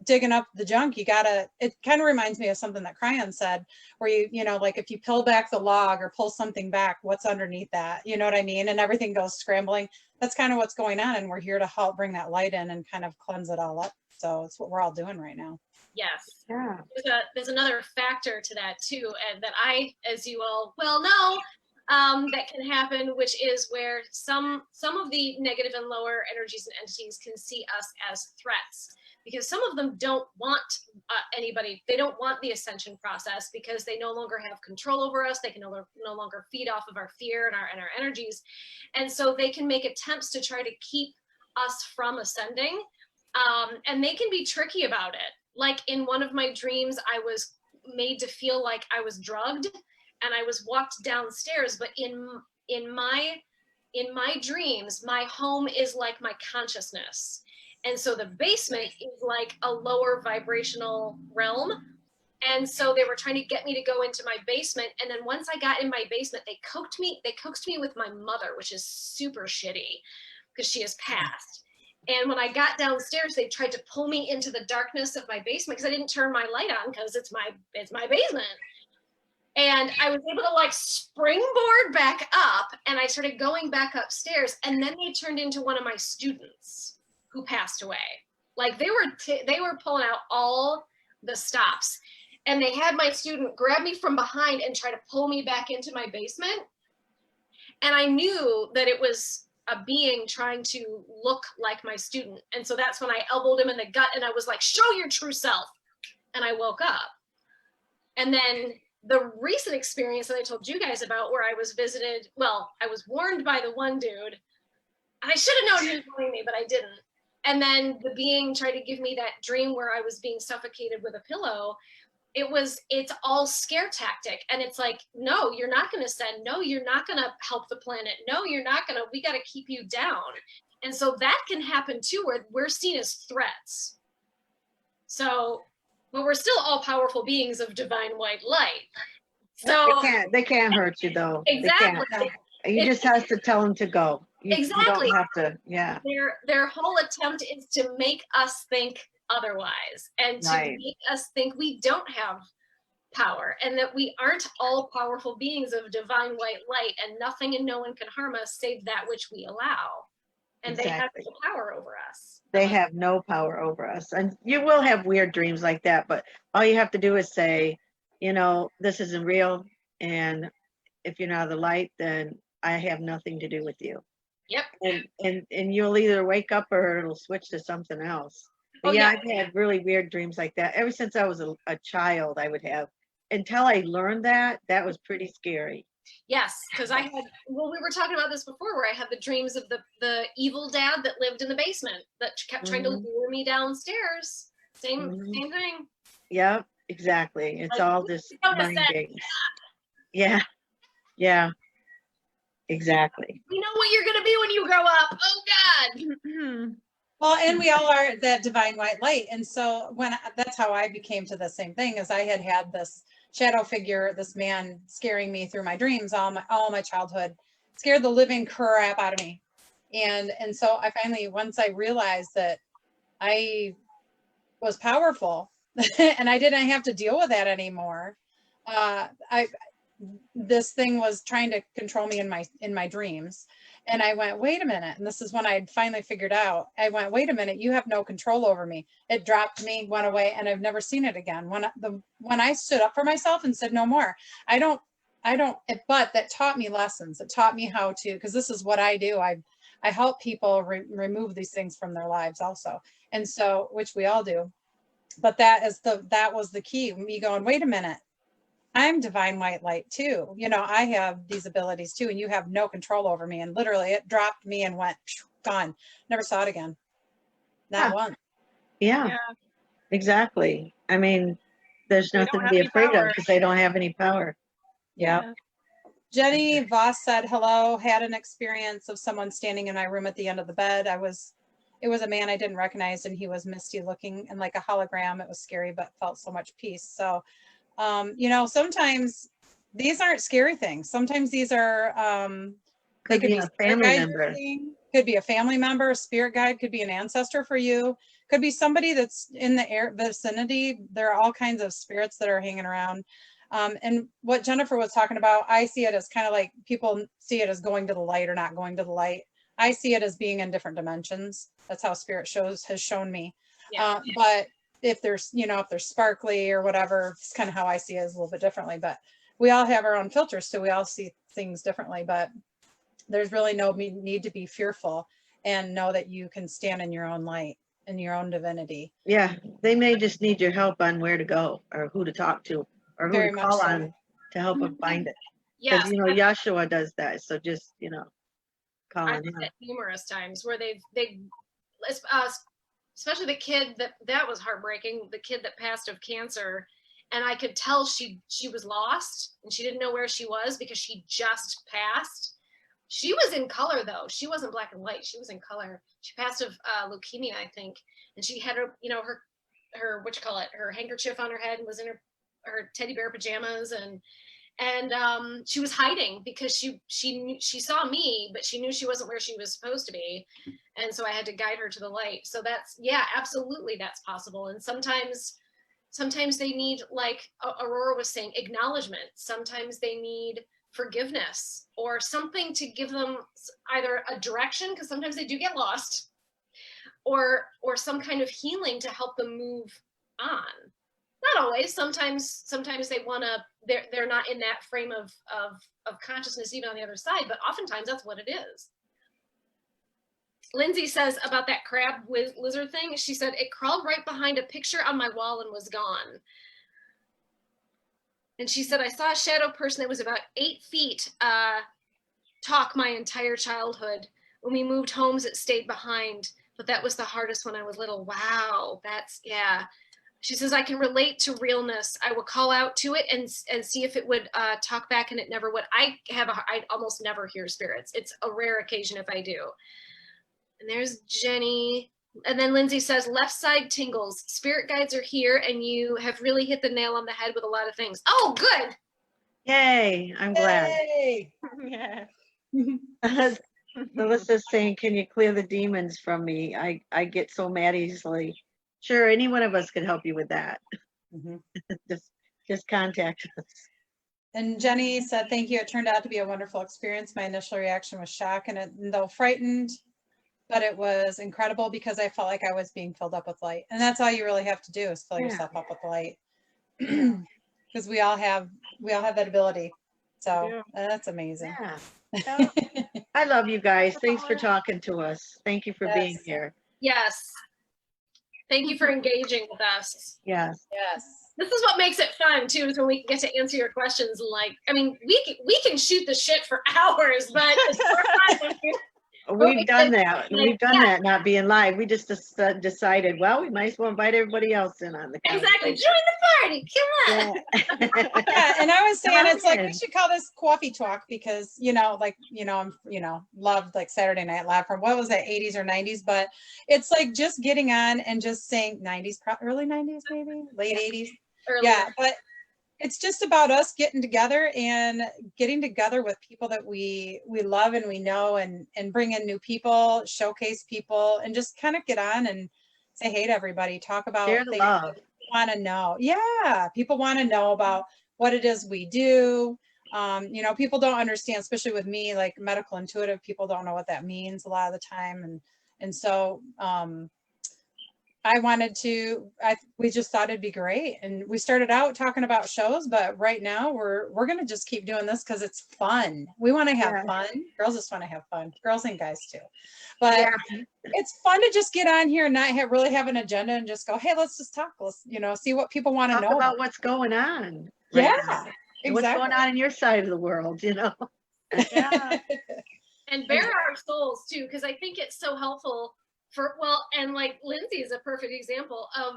digging up the junk. It kind of reminds me of something that Cryon said, where you know, like if you peel back the log or pull something back, what's underneath that, you know what I mean? And everything goes scrambling. That's kind of what's going on. And we're here to help bring that light in and kind of cleanse it all up. So it's what we're all doing right now. Yes. Yeah. There's another factor to that too, and that I, as you all well know, that can happen, which is where some of the negative and lower energies and entities can see us as threats, because some of them don't want anybody. They don't want the ascension process because they no longer have control over us. They can no longer feed off of our fear and our energies, and so they can make attempts to try to keep us from ascending, and they can be tricky about it. Like in one of my dreams, I was made to feel like I was drugged, and I was walked downstairs. But in my dreams, my home is like my consciousness, and so the basement is like a lower vibrational realm. And so they were trying to get me to go into my basement, and then once I got in my basement, they coaxed me with my mother, which is super shitty because she has passed. And when I got downstairs, they tried to pull me into the darkness of my basement because I didn't turn my light on because it's my basement. And I was able to like springboard back up, and I started going back upstairs, and then they turned into one of my students who passed away. Like they were pulling out all the stops, and they had my student grab me from behind and try to pull me back into my basement. And I knew that it was a being trying to look like my student. And so that's when I elbowed him in the gut, and I was like, show your true self. And I woke up. And then the recent experience that I told you guys about, where I was visited, well, I was warned by the one dude. I should have known he was warning me, but I didn't. And then the being tried to give me that dream where I was being suffocated with a pillow. It's all scare tactic. And it's like, no, you're not going to send. No, you're not going to help the planet. No, you're not going to, we got to keep you down. And so that can happen too, where we're seen as threats. So, but we're still all powerful beings of divine white light. So They can't hurt you though. Exactly. You just have to tell them to go. Exactly. You don't have to, yeah. Their whole attempt is to make us think otherwise, and to make us think we don't have power, and that we aren't all powerful beings of divine white light, and nothing and no one can harm us save that which we allow. And they have no power over us. They have no power over us. And you will have weird dreams like that, but all you have to do is say, you know, this isn't real, and if you're not the light, then I have nothing to do with you. Yep. And you'll either wake up or it'll switch to something else. But yeah, I've had really weird dreams like that. Ever since I was a child, I would have. Until I learned that was pretty scary. Yes, because I had, well, we were talking about this before, where I had the dreams of the evil dad that lived in the basement that kept trying to lure me downstairs. Same thing. Yep, exactly. It's all this mind games. Yeah. Exactly. You know what you're going to be when you grow up. Oh God. Well, and we all are that divine white light. And so that's how I became to the same thing, as I had this shadow figure, this man scaring me through my dreams, all my childhood, scared the living crap out of me. And so I finally, once I realized that I was powerful and I didn't have to deal with that anymore, this thing was trying to control me in my dreams. And I went, wait a minute. And this is when I had finally figured out, I went, wait a minute, you have no control over me. It dropped me, went away, and I've never seen it again. When I stood up for myself and said no more, but that taught me lessons. It taught me how to, because this is what I do. I help people remove these things from their lives also. And so, which we all do. But that was the key. Me going, wait a minute. I'm divine white light too. You know, I have these abilities too, and you have no control over me. And literally it dropped me and went, gone. Never saw it again. Not once. Yeah, exactly. I mean, there's nothing to be afraid of because they don't have any power. Yeah. Jenny Voss said, hello, had an experience of someone standing in my room at the end of the bed. It was a man I didn't recognize, and he was misty looking and like a hologram. It was scary, but felt so much peace. So, you know, sometimes these aren't scary things. Sometimes these are, Could be a family member. Could be a family member, a spirit guide, could be an ancestor for you, could be somebody that's in the vicinity. There are all kinds of spirits that are hanging around. And what Jennifer was talking about, I see it as kind of like people see it as going to the light or not going to the light. I see it as being in different dimensions. That's how spirit has shown me. Yeah. But if there's, you know, if they're sparkly or whatever, it's kind of how I see it, is a little bit differently. But we all have our own filters, so we all see things differently. But there's really no need to be fearful, and know that you can stand in your own light and your own divinity. Yeah, they may just need your help on where to go or who to talk to or who Very to much call so. on to help them find it. Yes, Because, you know, Yahshua does that. So just, you know, call I've on done him. it numerous times where especially the kid that was heartbreaking, the kid that passed of cancer, and I could tell she was lost and she didn't know where she was because she just passed. She was in color though. She wasn't black and white. She was in color. She passed of leukemia, I think, and she had her, you know, her her handkerchief on her head and was in her teddy bear pajamas, and she was hiding because she saw me, but she knew she wasn't where she was supposed to be, and so I had to guide her to the light. So that's, yeah, absolutely, that's possible. And sometimes they need, like Aurora was saying, acknowledgement. Sometimes they need forgiveness or something to give them either a direction, because sometimes they do get lost, or some kind of healing to help them move on. Not always. Sometimes they want to, they're not in that frame of consciousness even on the other side, but oftentimes that's what it is. Lindsay says about that crab lizard thing, she said it crawled right behind a picture on my wall and was gone. And she said, I saw a shadow person that was about 8 feet talk my entire childhood. When we moved homes, it stayed behind, but that was the hardest when I was little. Wow, that's, yeah. She says, I can relate to realness. I will call out to it and see if it would talk back, and it never would. I almost never hear spirits. It's a rare occasion if I do. And there's Jenny. And then Lindsay says, left side tingles. Spirit guides are here, and you have really hit the nail on the head with a lot of things. Oh, good. Yay, I'm glad. Yay. Yeah. Melissa's saying, can you clear the demons from me? I get so mad easily. Sure, any one of us could help you with that. Mhm. Just contact us. And Jenny said, thank you. It turned out to be a wonderful experience. My initial reaction was shock and though frightened, but it was incredible because I felt like I was being filled up with light. And that's all you really have to do, is fill yourself up with light. Because we all have that ability. So that's amazing. Yeah. I love you guys. Thanks for talking to us. Thank you for being here. Yes. Thank you for engaging with us. Yes. Yes. This is what makes it fun too, is when we get to answer your questions. Like, I mean, we can shoot the shit for hours, but it's more fun. We've done that. We've done that not being live. We just decided, well, we might as well invite everybody else in on the Exactly. Join the party. Come on. Yeah, and I was saying, it's like we should call this coffee talk, because I'm loved like Saturday Night Live from, what was that, 80s or 90s, but it's like just getting on and just saying 90s, early 90s maybe, late 80s. Yeah, but it's just about us getting together with people that we love and we know, and bring in new people, showcase people, and just kind of get on and say hey to everybody, talk about Share the things love. that people want to know. Yeah, people want to know about what it is we do. People don't understand, especially with me, like medical intuitive, people don't know what that means a lot of the time, and so we just thought it'd be great. And we started out talking about shows, but right now we're going to just keep doing this because it's fun. We want to have fun. Girls just want to have fun. Girls and guys too. But it's fun to just get on here and not really have an agenda and just go, hey, let's just talk. Let's, see what people want to know about what's going on. Yeah. Exactly. What's going on in your side of the world, Yeah. And bare our souls too, because I think it's so helpful and like Lindsay is a perfect example of,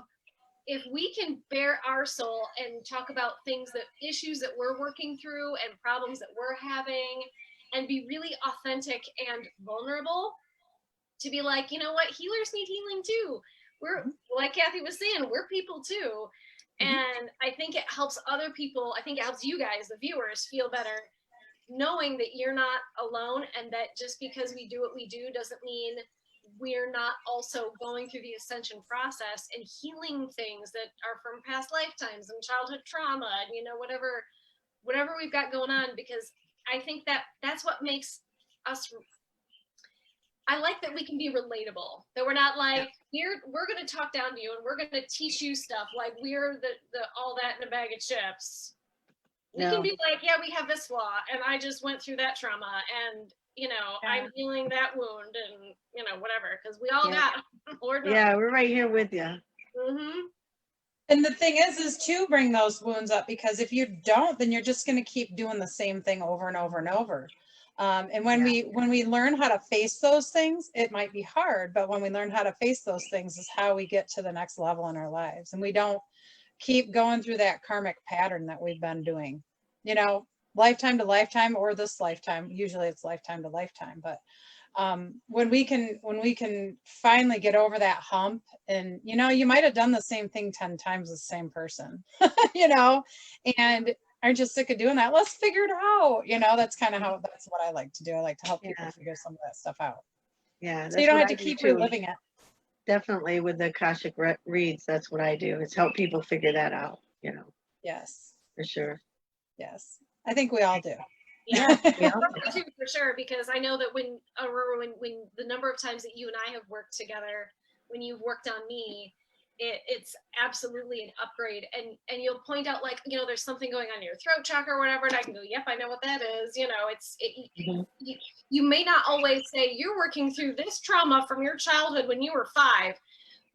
if we can bare our soul and talk about things that issues that we're working through and problems that we're having and be really authentic and vulnerable to be like, you know what, healers need healing too. We're like Kathy was saying, we're people too. And I think it helps other people. I think it helps you guys, the viewers, feel better knowing that you're not alone and that just because we do what we do doesn't mean we're not also going through the ascension process and healing things that are from past lifetimes and childhood trauma and, you know, whatever we've got going on, because I think that that's what makes us, I like that we can be relatable, that we're not like, we're going to talk down to you and we're going to teach you stuff like we're the all that in a bag of chips. We can be like, yeah, we have this flaw and I just went through that trauma and, you know, I'm healing that wound and, you know, whatever, because we all got Lord knows. Yeah, we're right here with you. And the thing is to bring those wounds up, because if you don't, then you're just going to keep doing the same thing over and over and over. And when we learn how to face those things, it might be hard, but when we learn how to face those things is how we get to the next level in our lives. And we don't keep going through that karmic pattern that we've been doing, you know, lifetime to lifetime, or this lifetime. Usually it's lifetime to lifetime, but when we can finally get over that hump, and you know, you might have done the same thing 10 times with the same person, you know, and aren't just sick of doing that. Let's figure it out. You know, that's kind of how, that's what I like to do. I like to help people figure some of that stuff out. Yeah. So you don't have to keep reliving it. Definitely with the Akashic reads, that's what I do. It's help people figure that out, you know. Yes. For sure. Yes. I think we all do. Yeah, me too, for sure, because I know that when Aurora, when the number of times that you and I have worked together, when you've worked on me, it's absolutely an upgrade. And you'll point out, like, you know, there's something going on in your throat chakra or whatever, and I can go, yep, I know what that is. You know, you may not always say you're working through this trauma from your childhood when you were 5,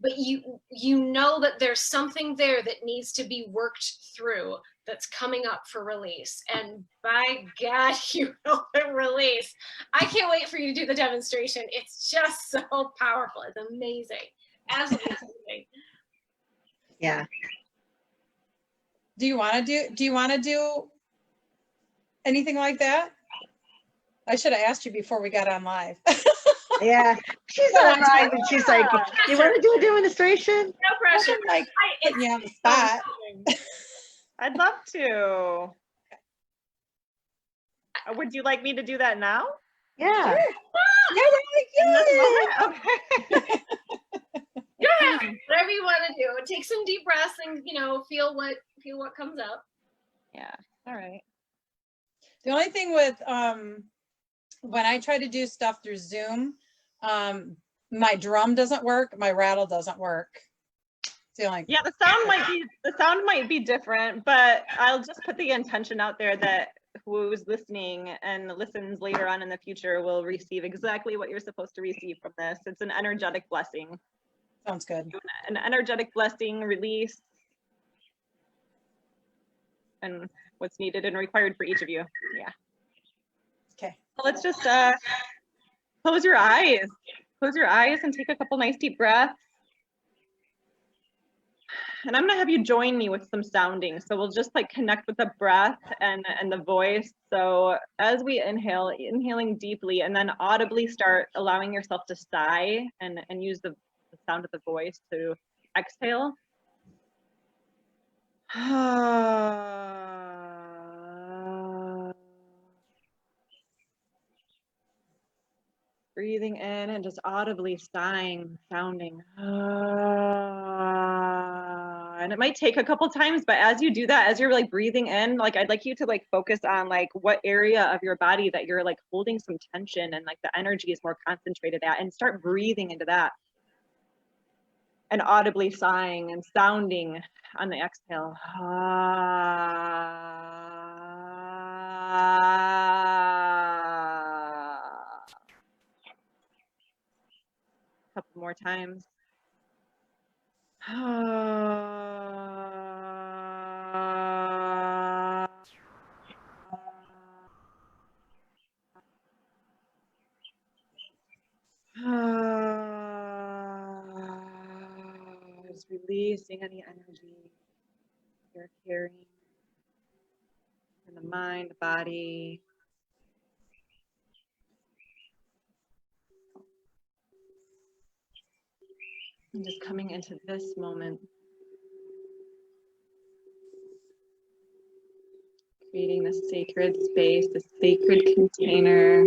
but you know that there's something there that needs to be worked through, that's coming up for release. And by God, you will release. I can't wait for you to do the demonstration. It's just so powerful. It's amazing. Absolutely amazing. Yeah. Do you want to do anything like that? I should have asked you before we got on live. Yeah, she's on live and she's like, you want to do a demonstration? No pressure. Like, putting you on the spot. I'd love to. Would you like me to do that now? Yeah. Sure. Yeah, right. Okay. Yeah, whatever you want to do. Take some deep breaths and, you know, feel what comes up. Yeah. All right. The only thing with when I try to do stuff through Zoom, my drum doesn't work, my rattle doesn't work. Yeah, the sound might be different, but I'll just put the intention out there that who's listening and listens later on in the future will receive exactly what you're supposed to receive from this. It's an energetic blessing. Sounds good. An energetic blessing, release, and what's needed and required for each of you. Yeah. Okay. So let's just close your eyes. Close your eyes and take a couple nice deep breaths. And I'm gonna have you join me with some sounding. So we'll just like connect with the breath and the voice. So as we inhale, inhaling deeply, and then audibly start allowing yourself to sigh and use the sound of the voice to exhale. Breathing in and just audibly sighing, sounding. And it might take a couple times, but as you do that, as you're like breathing in, like I'd like you to like focus on like what area of your body that you're like holding some tension and like the energy is more concentrated at, and start breathing into that. And audibly sighing and sounding on the exhale. A couple more times. just releasing any energy you're carrying in the mind, body. And just coming into this moment, creating this sacred space, this sacred container,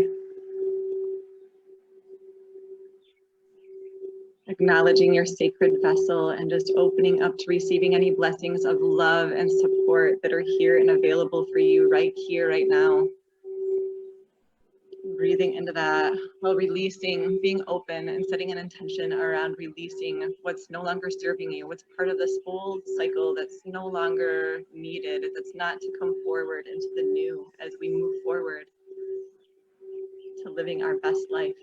acknowledging your sacred vessel and just opening up to receiving any blessings of love and support that are here and available for you right here, right now. Breathing into that while releasing, being open and setting an intention around releasing what's no longer serving you, what's part of this old cycle that's no longer needed, that's not to come forward into the new as we move forward to living our best life.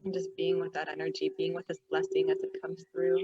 And just being with that energy, being with this blessing as it comes through.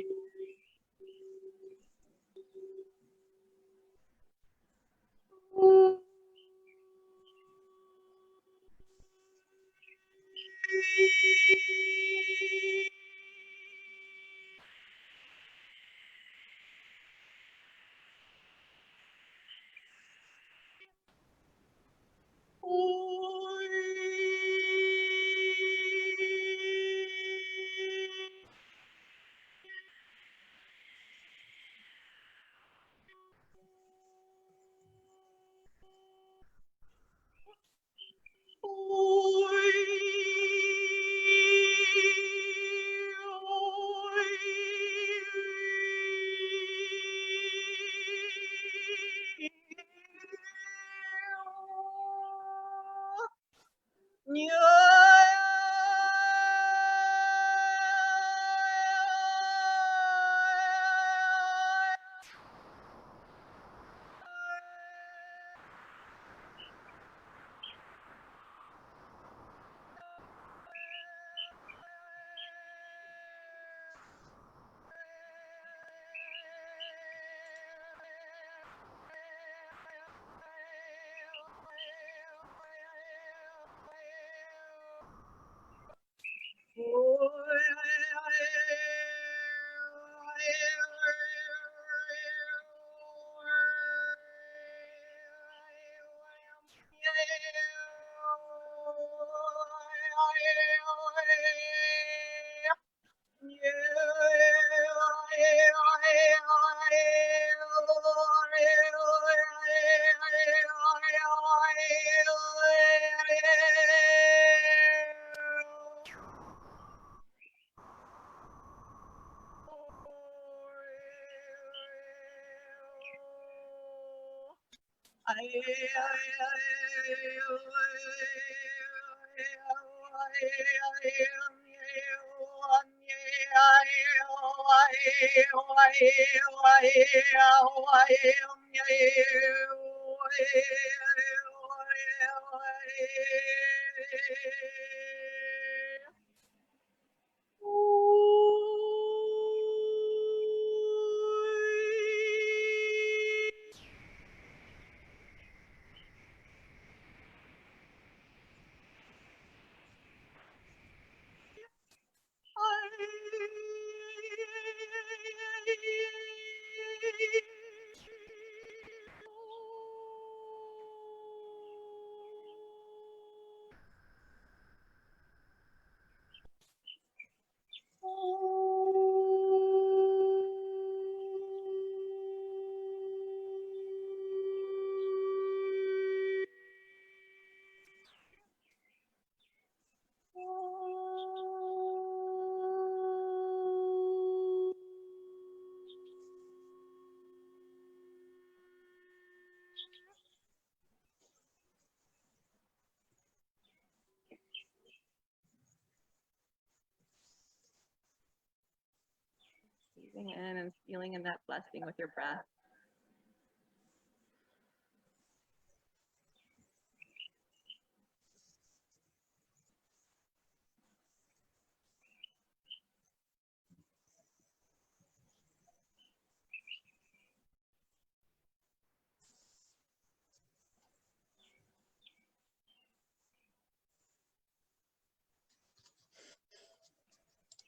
Breathing in and feeling in that blessing with your breath.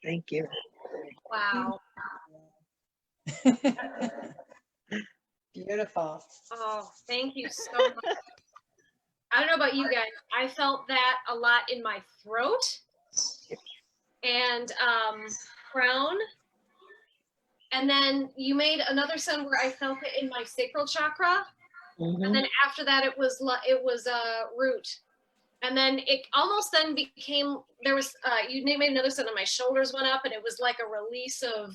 Thank you. Wow. Beautiful. Oh, thank you so much. I don't know about you guys. I felt that a lot in my throat and crown. And then you made another sound where I felt it in my sacral chakra. And then after that, it was root. And then it almost then became, there was, you made another sound and my shoulders went up and it was like a release of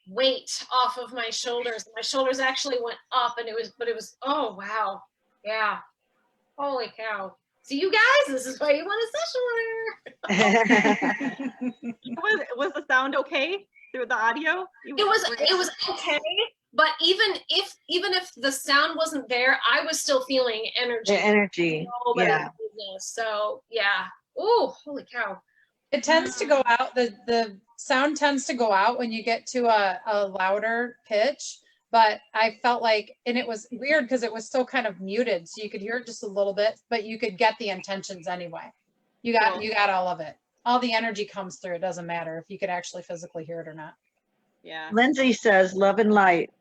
weight off of my shoulders. My shoulders actually went up and it was, oh, wow. Yeah. Holy cow. So you guys, this is why you want a session with her. Was the sound okay through the audio? It was okay, but even if the sound wasn't there, I was still feeling energy. The energy. Yeah. So yeah. Oh, holy cow. It tends to go out, the sound tends to go out when you get to a louder pitch, but I felt like, and it was weird because it was still kind of muted, so you could hear it just a little bit, but you could get the intentions anyway. You got all of it. All the energy comes through. It doesn't matter if you could actually physically hear it or not. Yeah. Lindsay says, love and light.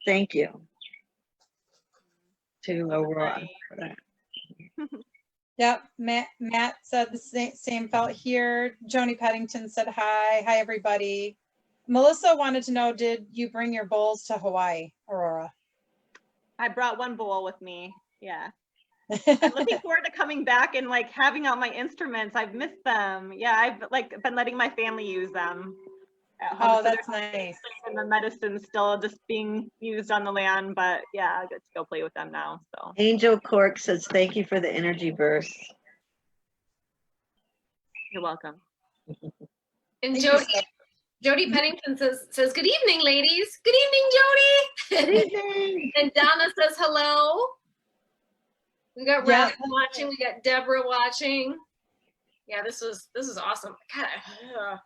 Thank you to Aurora for that. Yep, Matt said the same felt here. Joni Peddington said hi. Hi, everybody. Melissa wanted to know, did you bring your bowls to Hawaii, Aurora? I brought one bowl with me. Yeah. I'm looking forward to coming back and like having out my instruments. I've missed them. Yeah, I've like been letting my family use them at home. Oh, that's nice. And the medicine's still just being used on the land, but yeah, I get to go play with them now. So Angel Cork says, thank you for the energy burst. you're welcome. And Jody Pennington says, good evening, ladies. Good evening, Jody. Good evening. And Donna says hello. We got Robin watching. We got Deborah watching. Yeah, this is awesome. God,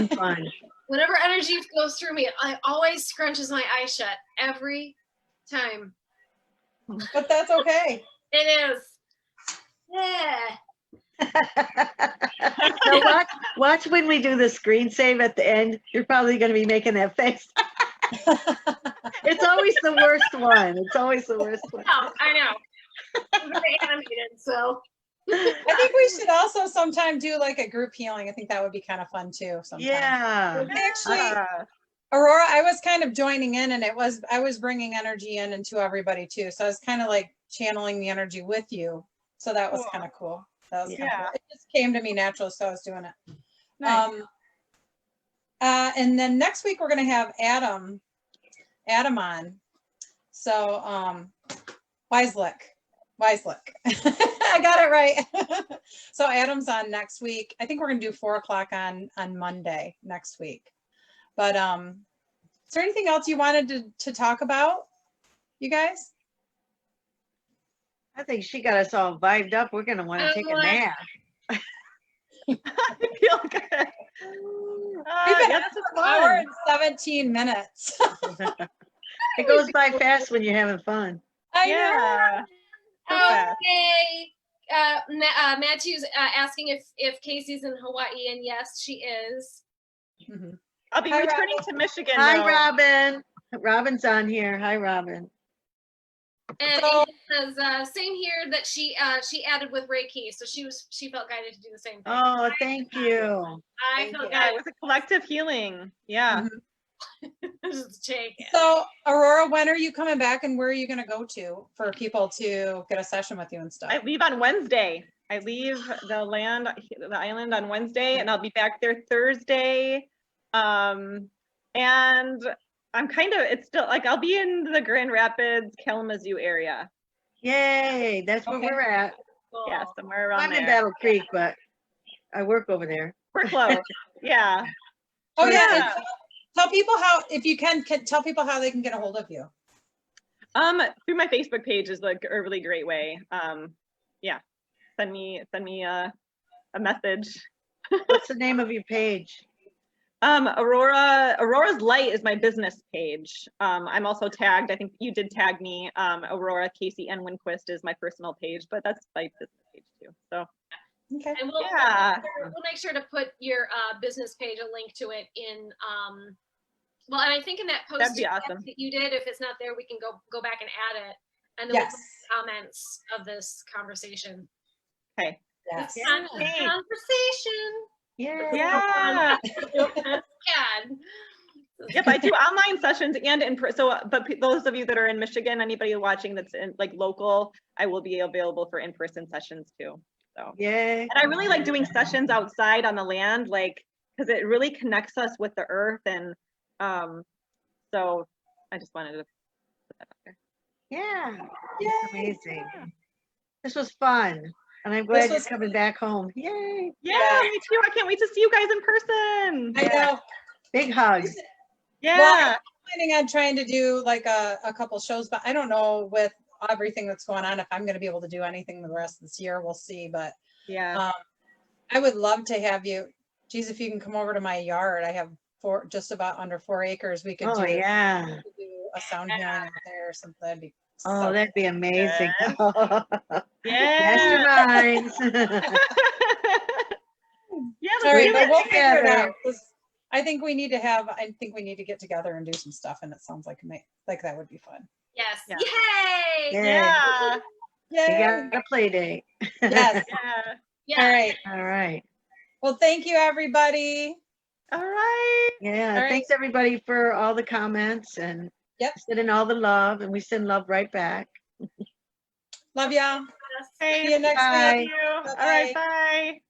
Fun. whenever energy goes through me, I always scrunches my eyes shut every time. But that's okay. It is. Yeah. So watch when we do the screen save at the end. You're probably going to be making that face. It's always the worst one. It's always the worst one. Oh, I know. I'm very animated, so. I think we should also sometime do like a group healing. I think that would be kind of fun too. Sometime. Yeah. Actually, Aurora, I was kind of joining in, and I was bringing energy in into everybody too. So I was kind of like channeling the energy with you. So that was kind of cool. That was cool. It just came to me natural, so I was doing it. Nice. And then next week we're gonna have Adam on. So Weislick. I got it right. So Adam's on next week. I think we're gonna do 4 o'clock on Monday next week. But is there anything else you wanted to talk about, you guys? I think she got us all vibed up. We're going to want to take a nap. I feel good. We've been Yes, an hour and 17 minutes. It goes by fast when you're having fun. I Yeah. Okay. Matthew's asking if Casey's in Hawaii, and yes, she is. know. I'll be Hi, returning Robin. to Michigan. Hi, though. Robin. Robin's on here. Hi, Robin. And So- Angel says same here that she added with Reiki, so she felt guided to do the same thing. Oh, thank you. I thank felt you. Yeah, it guided. was a collective healing. Yeah. Just take it. So Aurora, when are you coming back, and where are you going to go to for people to get a session with you and stuff? I leave on Wednesday. I leave the island on Wednesday, and I'll be back there Thursday. And I'm it's still like, I'll be in the Grand Rapids, Kalamazoo area. Yay. That's where Okay. we're at. Cool. Yeah, somewhere around I'm in there. Battle Creek, but I work over there. We're close. Yeah. Oh yeah. Yeah. and tell people how, if you can tell people how they can get a hold of you. Through my Facebook page is like a really great way. Yeah. Send me a message. What's the name of your page? Aurora's Light is my business page. I'm also tagged. I think you did tag me. Aurora Casey N. Windquist is my personal page, but that's my business page too. So Okay. And Yeah. we'll make sure to put your business page, a link to it in, well, and I think in that post That'd be awesome. that you did, if it's not there, we can go back and add it. And then we'll Yes. put comments of this conversation. Okay. Yes. Yeah. Conversation. Yeah. Yeah. God. Yep, I do online sessions and in so but those of you that are in Michigan, anybody watching that's in like local, I will be available for in-person sessions too. So Yay. and I really like doing sessions outside on the land, like because it really connects us with the earth, and so I just wanted to put that out there. Yeah. Yay. It's amazing. This was fun. And I'm glad you're was- coming back home. Yay. Yeah, me too. I can't wait to see you guys in person. I know. Big hugs. Yeah. Well, I'm planning on trying to do like a couple shows, but I don't know with everything that's going on if I'm going to be able to do anything the rest of this year. We'll see. But Yeah. I would love to have you. Geez, if you can come over to my yard, I have just about under 4 acres. We could Oh, yeah. we could do a sound healing out there or something. That'd be Oh, so that'd be amazing. Yeah. Masterminds. Yeah, All right, do but it we'll figure it together. out. 'Cause I think we need to get together and do some stuff, and it sounds like that would be fun. Yes. Yeah. Yay. Yeah. You Yay! got a play date. Yes. Yeah. Yeah. All right. All right. Well, thank you, everybody. All right. Yeah. All right. Thanks everybody for all the comments and Yep. sending all the love, and we send love right back. Love y'all. Yes. See you next Bye. week. Thank you. All right. Bye.